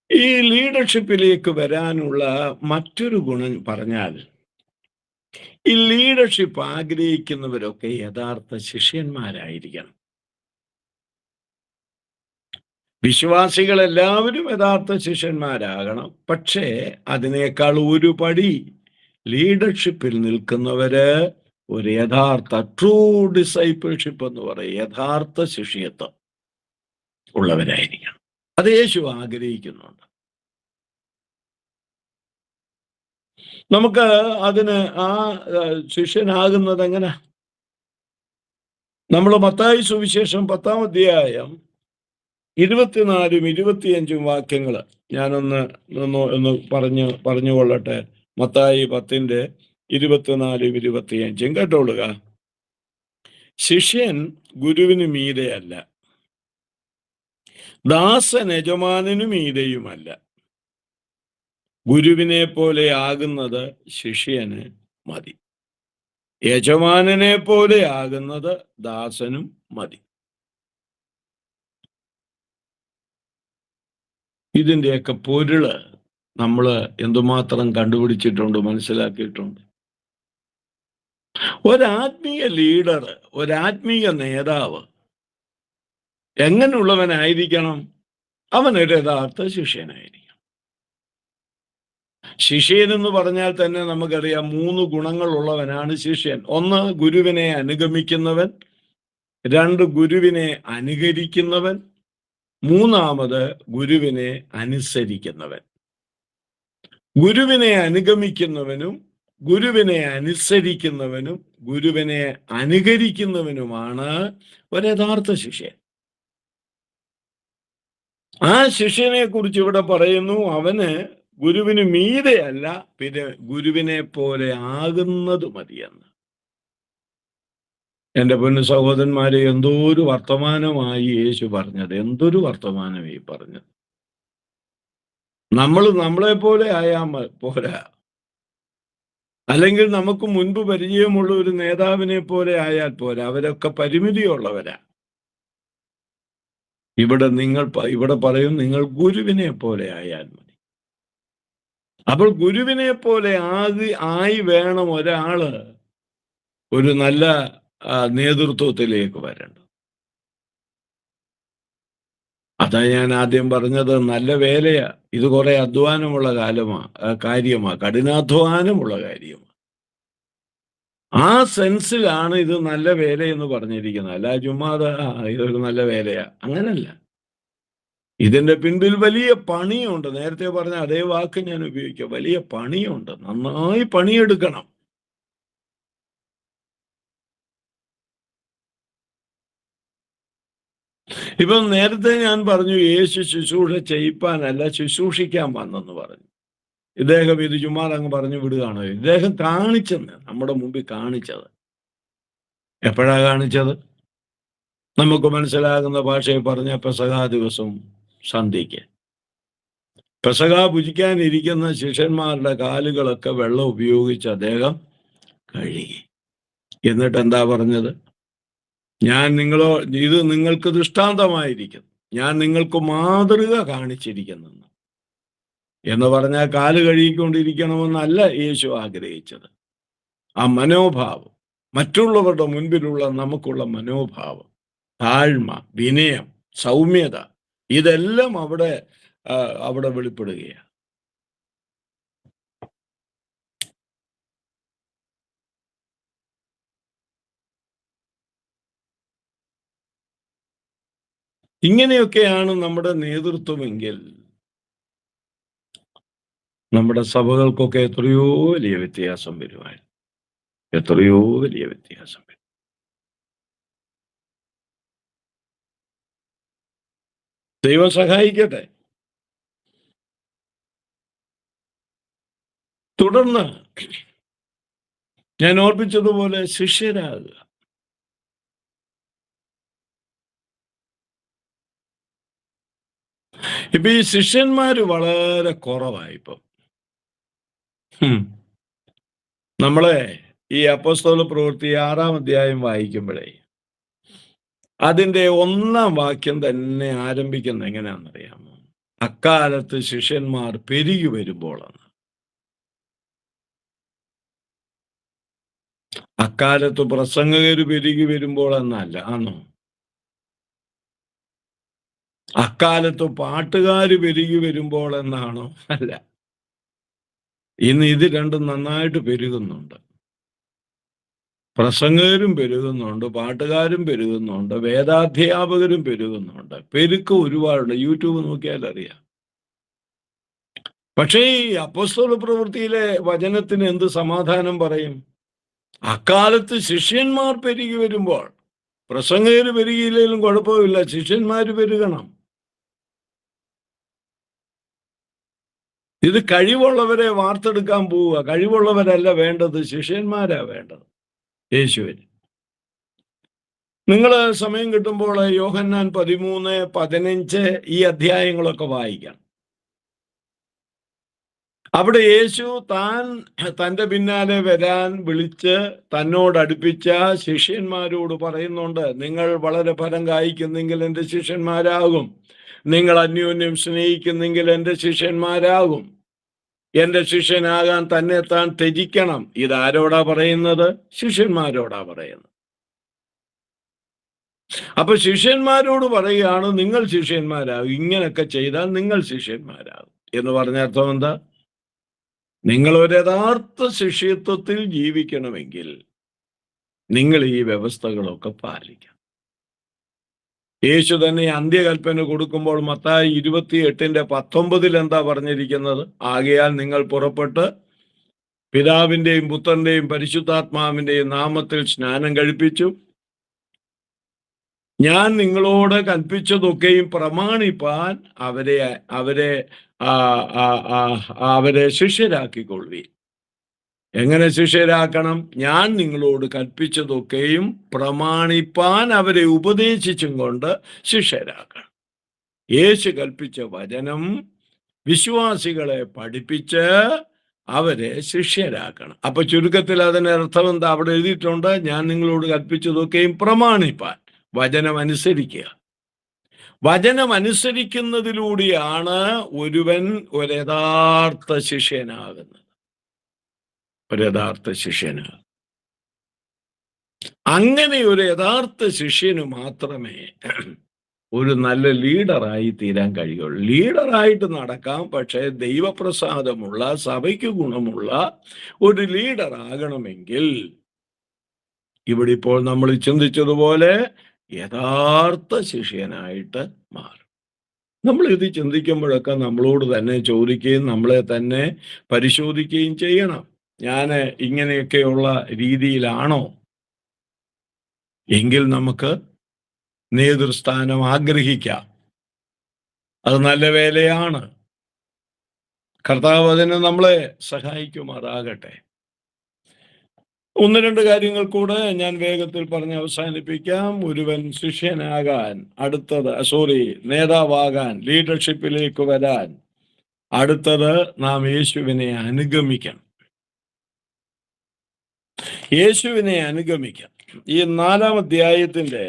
ഈ ലീഡർഷിപ്പിലേക്ക് വരാനുള്ള മറ്റൊരു ഗുണം പറഞ്ഞാൽ, ഈ ലീഡർഷിപ്പ് ആഗ്രഹിക്കുന്നവരൊക്കെ യഥാർത്ഥ ശിഷ്യന്മാരായിരിക്കണം. വിശ്വാസികളെല്ലാവരും യഥാർത്ഥ ശിഷ്യന്മാരാകണം. പക്ഷേ അതിനേക്കാൾ ഒരു പടി ലീഡർഷിപ്പിൽ നിൽക്കുന്നവര് ഒരു യഥാർത്ഥ ട്രൂ ഡിസൈപ്പിൾഷിപ്പ് എന്ന് പറയും, യഥാർത്ഥ ശിഷ്യത്വം ഉള്ളവരായിരിക്കണം. അത് യേശു ആഗ്രഹിക്കുന്നുണ്ട്. നമുക്ക് അതിന് ആ ശിഷ്യനാകുന്നത് എങ്ങനെ? നമ്മൾ മത്തായി സുവിശേഷം 10-ാം അധ്യായം 24-25 വാക്യങ്ങൾ ഞാനൊന്ന് പറഞ്ഞുകൊള്ളട്ടെ. മത്തായി 10-24-25 കേട്ടോളുക. ശിഷ്യൻ ഗുരുവിന് മീതെയല്ല, ദാസൻ യജമാനനു മീതെയുമല്ല. ഗുരുവിനെ പോലെ ആകുന്നത് ശിഷ്യന് മതി. യജമാനനെ പോലെ ആകുന്നത് ദാസനും മതി. ഇതിൻ്റെയൊക്കെ പൊരുള് നമ്മൾ എന്തുമാത്രം കണ്ടുപിടിച്ചിട്ടുണ്ട്, മനസ്സിലാക്കിയിട്ടുണ്ട്. ഒരാത്മീയ ലീഡർ, ഒരാത്മീയ നേതാവ് എങ്ങനെയുള്ളവനായിരിക്കണം? അവനൊരു യഥാർത്ഥ ശിഷ്യനായിരിക്കണം. ശിഷ്യൻ എന്ന് പറഞ്ഞാൽ തന്നെ നമുക്കറിയാം 3 ഗുണങ്ങളുള്ളവനാണ് ശിഷ്യൻ. 1, ഗുരുവിനെ അനുഗമിക്കുന്നവൻ. 2, ഗുരുവിനെ അനുകരിക്കുന്നവൻ. 3, ഗുരുവിനെ അനുസരിക്കുന്നവൻ. ഗുരുവിനെ അനുഗമിക്കുന്നവനും ഗുരുവിനെ അനുസരിക്കുന്നവനും ഗുരുവിനെ അനുകരിക്കുന്നവനുമാണ് ഒരു യഥാർത്ഥ ശിഷ്യൻ. ആ ശിഷ്യനെ കുറിച്ച് ഇവിടെ പറയുന്നു, അവന് ഗുരുവിന് മീതെയല്ല, പിന്നെ ഗുരുവിനെ പോലെ ആകുന്നത് മതിയെന്ന്. എൻ്റെ പൊന്നു സഹോദരന്മാരെ, എന്തോരു വർത്തമാനമായി യേശു പറഞ്ഞത്! എന്തൊരു വർത്തമാനം ഈ പറഞ്ഞത്! നമ്മളെ പോലെ ആയാൽ പോരാ, അല്ലെങ്കിൽ നമുക്ക് മുൻപ് പരിചയമുള്ള ഒരു നേതാവിനെ പോലെ ആയാൽ പോരാ. അവരൊക്കെ പരിമിതിയുള്ളവരാ. ഇവിടെ പറയും, നിങ്ങൾ ഗുരുവിനെ പോലെ ആയാൽ മതി. അപ്പോൾ ഗുരുവിനെ പോലെ ആയി വേണം ഒരാള് ഒരു നല്ല നേതൃത്വത്തിലേക്ക് വരേണ്ടത്. അതാ ഞാൻ ആദ്യം പറഞ്ഞത്, നല്ല വേലയാ ഇത്. കുറെ അധ്വാനമുള്ള കാര്യമാ, കഠിനാധ്വാനമുള്ള കാര്യമാണ്. ആ സെൻസിലാണ് ഇത് നല്ല വേല എന്ന് പറഞ്ഞിരിക്കുന്നത്. അല്ല ചുമ്മാതെ ഇതൊരു നല്ല വേലയാ, അങ്ങനല്ല. ഇതിന്റെ പിൻപിൽ വലിയ പണിയുണ്ട്. നേരത്തെ പറഞ്ഞ അതേ വാക്ക് ഞാൻ ഉപയോഗിക്കാം, വലിയ പണിയുണ്ട്. നന്നായി പണിയെടുക്കണം. ഇപ്പം നേരത്തെ ഞാൻ പറഞ്ഞു, യേശു ശുശ്രൂഷ ചെയ്യിപ്പാനല്ല, ശുശ്രൂഷിക്കാൻ വന്നെന്ന് പറഞ്ഞു. ഇദ്ദേഹം ഇത് ചുമ്മാ അങ്ങ് പറഞ്ഞു വിടുകയാണോ? ഇദ്ദേഹം കാണിച്ചെന്ന്, നമ്മുടെ മുമ്പിൽ കാണിച്ചത്. എപ്പോഴാ കാണിച്ചത്? നമുക്ക് മനസ്സിലാകുന്ന ഭാഷയിൽ പറഞ്ഞ പെസഹാ ദിവസം സന്ധ്യയ്ക്ക്. പെസഹാ ഭുജിക്കാനിരിക്കുന്ന ശിഷ്യന്മാരുടെ കാലുകളൊക്കെ വെള്ളം ഉപയോഗിച്ച് അദ്ദേഹം കഴുകി. എന്നിട്ട് എന്താ പറഞ്ഞത്? ഇത് നിങ്ങൾക്ക് ദൃഷ്ടാന്തമായിരിക്കുന്നു, ഞാൻ നിങ്ങൾക്ക് മാതൃക കാണിച്ചിരിക്കുന്നു എന്ന് പറഞ്ഞാൽ കാല് കഴുകിക്കൊണ്ടിരിക്കണമെന്നല്ല യേശു ആഗ്രഹിച്ചത്. ആ മനോഭാവം, മറ്റുള്ളവരുടെ മുൻപിലുള്ള നമുക്കുള്ള മനോഭാവം, താഴ്മ, വിനയം, സൗമ്യത, ഇതെല്ലാം അവിടെ വെളിപ്പെടുകയാണ്. ഇങ്ങനെയൊക്കെയാണ് നമ്മുടെ നേതൃത്വമെങ്കിൽ നമ്മുടെ സഭകൾക്കൊക്കെ എത്രയോ വലിയ വ്യത്യാസം വരുമായിരുന്നു. എത്രയോ വലിയ വ്യത്യാസം വരും. ദൈവം സഹായിക്കട്ടെ. തുടർന്ന് ഞാൻ ഓർപ്പിച്ചതുപോലെ ശിഷ്യരാകുക. ഇപ്പൊ ഈ ശിഷ്യന്മാര് വളരെ കുറവായിപ്പം. നമ്മളെ ഈ അപ്പോസ്തല പ്രവൃത്തി 6-ാം അധ്യായം വായിക്കുമ്പോഴേ അതിൻ്റെ 1-ാം വാക്യം തന്നെ ആരംഭിക്കുന്നത് എങ്ങനെയാണെന്നറിയാമോ? അക്കാലത്ത് ശിഷ്യന്മാർ പെരുകി വരുമ്പോഴാണ്. അക്കാലത്ത് പ്രസംഗകര് പെരുകി വരുമ്പോൾ എന്നല്ല, ആണോ? അക്കാലത്ത് പാട്ടുകാര് പെരുകി വരുമ്പോൾ എന്നാണോ? അല്ല. ഇന്ന് ഇത് രണ്ടും നന്നായിട്ട് പെരുകുന്നുണ്ട്. പ്രസംഗകരും പെരുകുന്നുണ്ട്, പാട്ടുകാരും പെരുകുന്നുണ്ട്, വേദാധ്യാപകരും പെരുകുന്നുണ്ട്. പെരുക്ക് ഒരുപാടുണ്ട്. യൂട്യൂബ് നോക്കിയാൽ അറിയാം. പക്ഷേ ഈ അപ്പോസ്തല പ്രവൃത്തിയിലെ വചനത്തിന് എന്ത് സമാധാനം പറയും? അക്കാലത്ത് ശിഷ്യന്മാർ പെരുകി വരുമ്പോൾ, പ്രസംഗകര് പെരുകിയില്ലെങ്കിലും കുഴപ്പമില്ല, ശിഷ്യന്മാര് പെരുകണം. ഇത് കഴിവുള്ളവരെ വാർത്തെടുക്കാൻ പോവുക. കഴിവുള്ളവരല്ല വേണ്ടത്, ശിഷ്യന്മാരാ വേണ്ടത് യേശുവിന്. നിങ്ങൾ സമയം കിട്ടുമ്പോൾ യോഹന്നാൻ 13, 15 ഈ അധ്യായങ്ങളൊക്കെ വായിക്കാം. അവിടെ യേശു താൻ തൻ്റെ പിന്നാലെ വരാൻ വിളിച്ച് തന്നോട് അടുപ്പിച്ച ശിഷ്യന്മാരോട് പറയുന്നുണ്ട്, നിങ്ങൾ വളരെ ഫലം കായ്ക്കുന്നെങ്കിൽ എൻ്റെ ശിഷ്യന്മാരാകും, നിങ്ങൾ അന്യോന്യം സ്നേഹിക്കുന്നെങ്കിൽ എൻ്റെ ശിഷ്യന്മാരാകും, എൻ്റെ ശിഷ്യനാകാൻ തന്നെ താൻ ത്യജിക്കണം. ഇതാരോടാ പറയുന്നത്? ശിഷ്യന്മാരോടാ പറയുന്നത്. അപ്പൊ ശിഷ്യന്മാരോട് പറയുകയാണ്, നിങ്ങൾ ശിഷ്യന്മാരാകും, ഇങ്ങനൊക്കെ ചെയ്താൽ നിങ്ങൾ ശിഷ്യന്മാരാകും എന്ന് പറഞ്ഞ അർത്ഥം എന്താ? നിങ്ങൾ ഒരു യഥാർത്ഥ ശിഷ്യത്വത്തിൽ ജീവിക്കണമെങ്കിൽ നിങ്ങൾ ഈ വ്യവസ്ഥകളൊക്കെ പാലിക്കണം. യേശു തന്നെ അന്ത്യകൽപ്പന കൊടുക്കുമ്പോൾ മത്തായി 28:19 എന്താ പറഞ്ഞിരിക്കുന്നത്? ആകയാൽ നിങ്ങൾ പുറപ്പെട്ട് പിതാവിന്റെയും പുത്രന്റെയും പരിശുദ്ധാത്മാവിന്റെയും നാമത്തിൽ സ്നാനം കഴിപ്പിച്ചു, ഞാൻ നിങ്ങളോട് കൽപ്പിച്ചതൊക്കെയും പ്രമാണിപ്പാൻ അവരെ അവരെ അവരെ ശിഷ്യരാക്കിക്കൊള്ളുവീൻ. എങ്ങനെ ശിഷ്യരാക്കണം? ഞാൻ നിങ്ങളോട് കൽപ്പിച്ചതൊക്കെയും പ്രമാണിപ്പാൻ അവരെ ഉപദേശിച്ചും കൊണ്ട് ശിഷ്യരാക്കണം. യേശു കൽപ്പിച്ച വചനം വിശ്വാസികളെ പഠിപ്പിച്ച് അവരെ ശിഷ്യരാക്കണം. അപ്പൊ ചുരുക്കത്തിൽ അതിനർത്ഥം എന്താ? അവിടെ എഴുതിയിട്ടുണ്ട്, ഞാൻ നിങ്ങളോട് കൽപ്പിച്ചതൊക്കെയും പ്രമാണിപ്പാൻ. വചനം അനുസരിക്കുക. വചനം അനുസരിക്കുന്നതിലൂടെയാണ് ഒരുവൻ ഒരു യഥാർത്ഥ ശിഷ്യനാകുന്നത്. ഒരു യഥാർത്ഥ ശിഷ്യന്. അങ്ങനെ ഒരു യഥാർത്ഥ ശിഷ്യന് മാത്രമേ ഒരു നല്ല ലീഡറായി തീരാൻ കഴിയുള്ളൂ. ലീഡറായിട്ട് നടക്കാം, പക്ഷേ ദൈവപ്രസാദമുള്ള, സഭയ്ക്ക് ഗുണമുള്ള ഒരു ലീഡർ ആകണമെങ്കിൽ ഇവിടെ ഇപ്പോൾ നമ്മൾ ചിന്തിച്ചതുപോലെ യഥാർത്ഥ ശിഷ്യനായിട്ട് മാറും. നമ്മൾ ഇത് ചിന്തിക്കുമ്പോഴൊക്കെ നമ്മളോട് തന്നെ ചോദിക്കുകയും നമ്മളെ തന്നെ പരിശോധിക്കുകയും ചെയ്യണം. ഞാൻ ഇങ്ങനെയൊക്കെയുള്ള രീതിയിലാണോ? എങ്കിൽ നമുക്ക് നേതൃസ്ഥാനം ആഗ്രഹിക്കാം. അത് നല്ല വേലയാണ്. കർത്താവ് അതിന് നമ്മളെ സഹായിക്കുമാറാകട്ടെ. ഒന്ന് രണ്ട് കാര്യങ്ങൾ കൂടെ ഞാൻ വേഗത്തിൽ പറഞ്ഞ് അവസാനിപ്പിക്കാം. ഒരുവൻ ശിഷ്യനാകാൻ, നേതാവാകാൻ, ലീഡർഷിപ്പിലേക്ക് വരാൻ, അടുത്തത് നാം യേശുവിനെ അനുഗമിക്കണം. യേശുവിനെ അനുഗമിക്കണം. ഈ 4-ാം അധ്യായത്തിന്റെ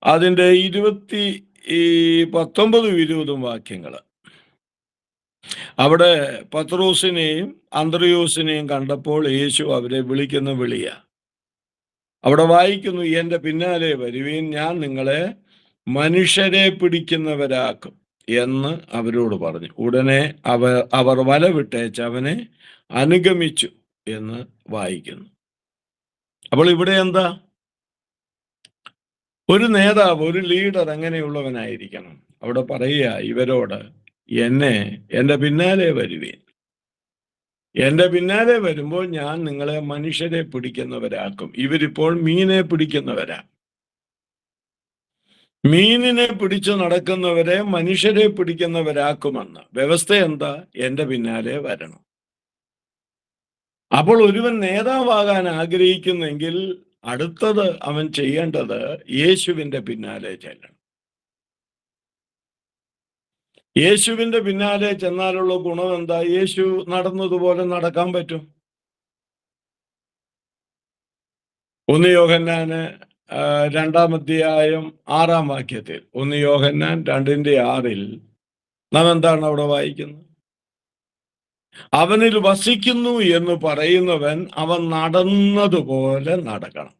അതിന്റെ 19-20 വാക്യങ്ങൾ. അവിടെ പത്രോസിനെയും അന്ത്രയോസിനെയും കണ്ടപ്പോൾ യേശു അവരെ വിളിക്കുന്ന വിളിയാ. അവിടെ വായിക്കുന്നു, എൻ്റെ പിന്നാലെ വരുവീൻ, ഞാൻ നിങ്ങളെ മനുഷ്യരെ പിടിക്കുന്നവരാക്കും എന്ന് അവരോട് പറഞ്ഞു. ഉടനെ അവർ വല വിട്ടേച്ച് അവനെ അനുഗമിച്ചു എന്ന് വായിക്കുന്നു. അപ്പോൾ ഇവിടെ എന്താ? ഒരു നേതാവ്, ഒരു ലീഡർ എങ്ങനെയുള്ളവനായിരിക്കണം? അവിടെ പറയുക ഇവരോട്, എൻ്റെ പിന്നാലെ വരുവീൻ. എൻ്റെ പിന്നാലെ വരുമ്പോൾ ഞാൻ നിങ്ങളെ മനുഷ്യരെ പിടിക്കുന്നവരാക്കും. ഇവരിപ്പോൾ മീനെ പിടിക്കുന്നവരാ. മീനിനെ പിടിച്ചു നടക്കുന്നവരെ മനുഷ്യരെ പിടിക്കുന്നവരാക്കുമെന്ന്. വ്യവസ്ഥ എന്താ? എൻ്റെ പിന്നാലെ വരണം. അപ്പോൾ ഒരുവൻ നേതാവാകാൻ ആഗ്രഹിക്കുന്നെങ്കിൽ അടുത്തത് അവൻ ചെയ്യേണ്ടത് യേശുവിൻ്റെ പിന്നാലെ ചെല്ലണം. യേശുവിൻ്റെ പിന്നാലെ ചെന്നാലുള്ള ഗുണം എന്താ? യേശു നടന്നതുപോലെ നടക്കാൻ പറ്റും. 1 യോഹന്നാന് 2-ാം അധ്യായം 6-ാം വാക്യത്തിൽ, 1 യോഹന്നാൻ 2:6 നാം എന്താണ് അവിടെ വായിക്കുന്നത്? അവനിൽ വസിക്കുന്നു എന്ന് പറയുന്നവൻ അവൻ നടന്നതുപോലെ നടക്കണം.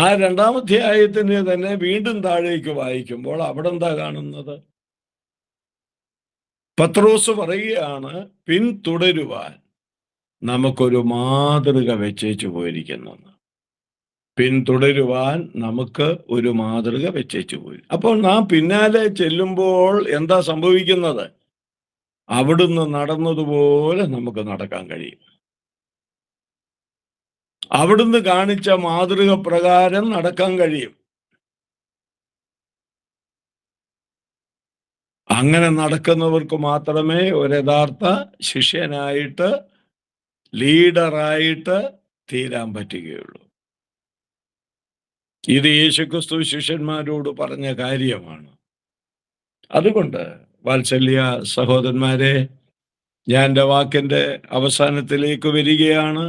ആ 2-ാം അധ്യായത്തിന് തന്നെ വീണ്ടും താഴേക്ക് വായിക്കുമ്പോൾ അവിടെ എന്താ കാണുന്നത്? പത്രോസ് പറയുകയാണ്, പിന്തുടരുവാൻ നമുക്കൊരു മാതൃക വെച്ചേച്ചു പോയിരിക്കുന്നു. പിന്തുടരുവാൻ നമുക്ക് ഒരു മാതൃക വെച്ചേച്ചു പോയി. അപ്പോൾ നാം പിന്നാലെ ചെല്ലുമ്പോൾ എന്താ സംഭവിക്കുന്നത്? അവിടുന്ന് നടന്നതുപോലെ നമുക്ക് നടക്കാൻ കഴിയും. അവിടുന്ന് കാണിച്ച മാതൃക പ്രകാരം നടക്കാൻ കഴിയും. അങ്ങനെ നടക്കുന്നവർക്ക് മാത്രമേ ഒരു യഥാർത്ഥ ശിഷ്യനായിട്ട്, ലീഡറായിട്ട് തീരാൻ പറ്റുകയുള്ളൂ. ഇത് യേശുക്രിസ്തു ശിഷ്യന്മാരോട് പറഞ്ഞ കാര്യമാണ്. അതുകൊണ്ട് വാത്സല്യ സഹോദരന്മാരെ, ഞാൻ എൻ്റെ വാക്കിൻ്റെ അവസാനത്തിലേക്ക് വരികയാണ്.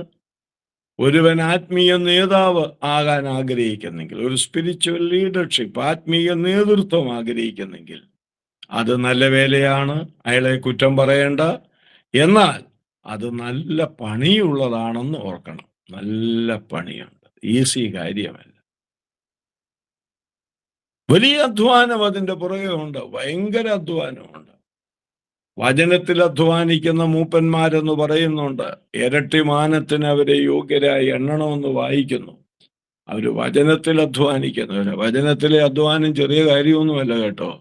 ഒരുവൻ ആത്മീയ നേതാവ് ആകാൻ ആഗ്രഹിക്കുന്നെങ്കിൽ, ഒരു സ്പിരിച്വൽ ലീഡർഷിപ്പ്, ആത്മീയ നേതൃത്വം ആഗ്രഹിക്കുന്നെങ്കിൽ, അത് നല്ല വേലയാണ്, അയാളെ കുറ്റം പറയേണ്ട. എന്നാൽ അത് നല്ല പണിയുള്ളതാണെന്ന് ഓർക്കണം. നല്ല പണിയുണ്ട്, ഈസി കാര്യമല്ല. വലിയ അധ്വാനം അതിൻ്റെ പുറകെ ഉണ്ട്, ഭയങ്കര അധ്വാനമുണ്ട്. വചനത്തിൽ അധ്വാനിക്കുന്ന മൂപ്പന്മാരെന്ന് പറയുന്നുണ്ട്. ഇരട്ടി മാനത്തിന് അവരെ യോഗ്യരായി എണ്ണണമെന്ന് വായിക്കുന്നു. അവർ വചനത്തിൽ അധ്വാനിക്കുന്നവര്. വചനത്തിലെ അധ്വാനം ചെറിയ കാര്യമൊന്നുമല്ല കേട്ടോ.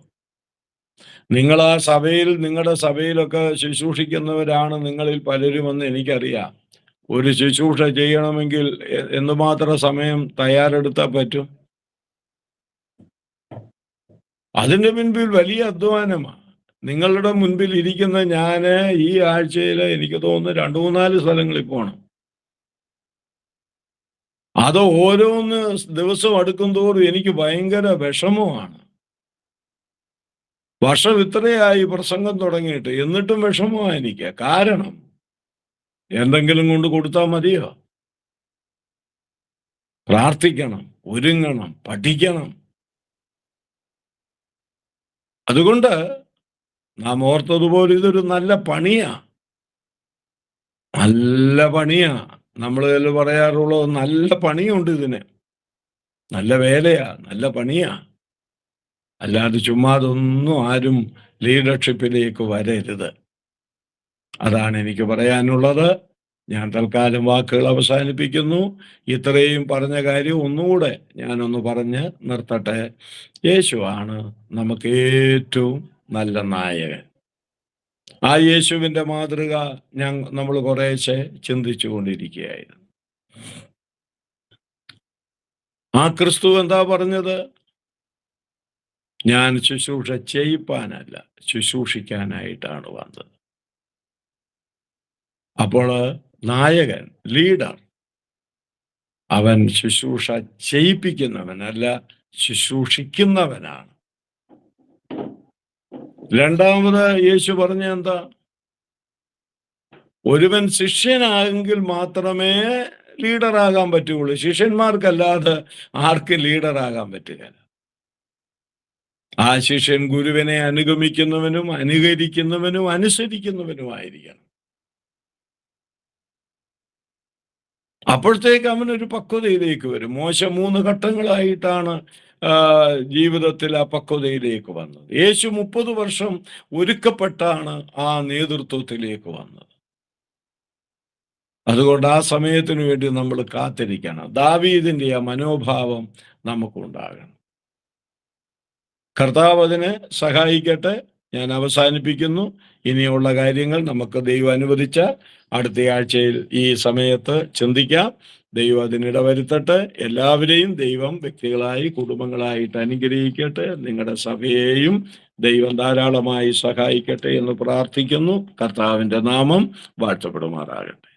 നിങ്ങൾ ആ സഭയിൽ, നിങ്ങളുടെ സഭയിലൊക്കെ ശുശ്രൂഷിക്കുന്നവരാണ് നിങ്ങളിൽ പലരുമെന്ന് എനിക്കറിയാം. ഒരു ശുശ്രൂഷ ചെയ്യണമെങ്കിൽ എന്തുമാത്രം സമയം തയ്യാറെടുത്താൽ പറ്റും? അതിൻ്റെ മുൻപിൽ വലിയ അധ്വാനമാണ്. നിങ്ങളുടെ മുൻപിൽ ഇരിക്കുന്ന ഞാൻ ഈ ആഴ്ചയിൽ എനിക്ക് തോന്നുന്നു 2-3 സ്ഥലങ്ങളിൽ പോകണം. അത് ഓരോന്ന് ദിവസം അടുക്കും തോറും എനിക്ക് ഭയങ്കര വിഷമമാണ്. വർഷം ഇത്രയായി പ്രസംഗം തുടങ്ങിയിട്ട്, എന്നിട്ടും വിഷമമാണ് എനിക്ക്. കാരണം എന്തെങ്കിലും കൊണ്ട് കൊടുത്താൽ മതിയോ? പ്രാർത്ഥിക്കണം, ഒരുങ്ങണം, പഠിക്കണം. അതുകൊണ്ട് നാം ഓർത്തതുപോലെ ഇതൊരു നല്ല പണിയാ, നല്ല പണിയാ. നമ്മൾ പറയാറുള്ളത് നല്ല പണിയുണ്ട് ഇതിന്, നല്ല വേലയാ, നല്ല പണിയാ. അല്ലാതെ ചുമ്മാതൊന്നും ആരും ലീഡർഷിപ്പിലേക്ക് വരരുത്. അതാണ് എനിക്ക് പറയാനുള്ളത്. ഞാൻ തൽക്കാലം വാക്കുകൾ അവസാനിപ്പിക്കുന്നു. ഇത്രയും പറഞ്ഞ കാര്യം ഒന്നുകൂടെ ഞാനൊന്ന് പറഞ്ഞ് നിർത്തട്ടെ. യേശുവാണ് നമുക്ക് ഏറ്റവും നല്ല നായകൻ. ആ യേശുവിൻ്റെ മാതൃക നമ്മൾ കുറേശ്ശെ ചിന്തിച്ചു കൊണ്ടിരിക്കുകയായിരുന്നു. ആ ക്രിസ്തു എന്താ പറഞ്ഞത്? ഞാൻ ശുശ്രൂഷ ചെയ്യിപ്പാനല്ല, ശുശ്രൂഷിക്കാനായിട്ടാണ് വന്നത്. അപ്പോൾ നായകൻ, ലീഡർ, അവൻ ശുശ്രൂഷ ചെയ്യിപ്പിക്കുന്നവനല്ല, ശുശ്രൂഷിക്കുന്നവനാണ്. രണ്ടാമത് യേശു പറഞ്ഞ എന്താ? ഒരുവൻ ശിഷ്യനാണെങ്കിൽ മാത്രമേ ലീഡറാകാൻ പറ്റുകയുള്ളൂ. ശിഷ്യന്മാർക്കല്ലാതെ ആർക്ക് ലീഡറാകാൻ പറ്റുകയില്ല. ആ ശിഷ്യൻ ഗുരുവിനെ അനുഗമിക്കുന്നവനും അനുകരിക്കുന്നവനും അനുസരിക്കുന്നവനുമായിരിക്കണം. അപ്പോഴത്തേക്ക് അവനൊരു പക്വതയിലേക്ക് വരും. മോശ 3 ഘട്ടങ്ങളായിട്ടാണ് ജീവിതത്തിൽ ആ പക്വതയിലേക്ക് വന്നത്. യേശു 30 വർഷം ഒരുക്കപ്പെട്ടാണ് ആ നേതൃത്വത്തിലേക്ക് വന്നത്. അതുകൊണ്ട് ആ സമയത്തിന് വേണ്ടി നമ്മൾ കാത്തിരിക്കണം. ദാവീദിൻ്റെ ആ മനോഭാവം നമുക്കുണ്ടാകണം. കർത്താവ് അതിനെ സഹായിക്കട്ടെ. ഞാൻ അവസാനിപ്പിക്കുന്നു. ഇനിയുള്ള കാര്യങ്ങൾ നമുക്ക് ദൈവം അനുവദിച്ച അടുത്ത ആഴ്ചയിൽ ഈ സമയത്ത് ചിന്തിക്കാം. ദൈവം അതിനിട വരുത്തട്ടെ. എല്ലാവരെയും ദൈവം വ്യക്തികളായി, കുടുംബങ്ങളായിട്ട് അനുഗ്രഹിക്കട്ടെ. നിങ്ങളുടെ സഭയെയും ദൈവം ധാരാളമായി സഹായിക്കട്ടെ എന്ന് പ്രാർത്ഥിക്കുന്നു. കർത്താവിൻ്റെ നാമം വാഴ്ത്തപ്പെടുമാറാകട്ടെ.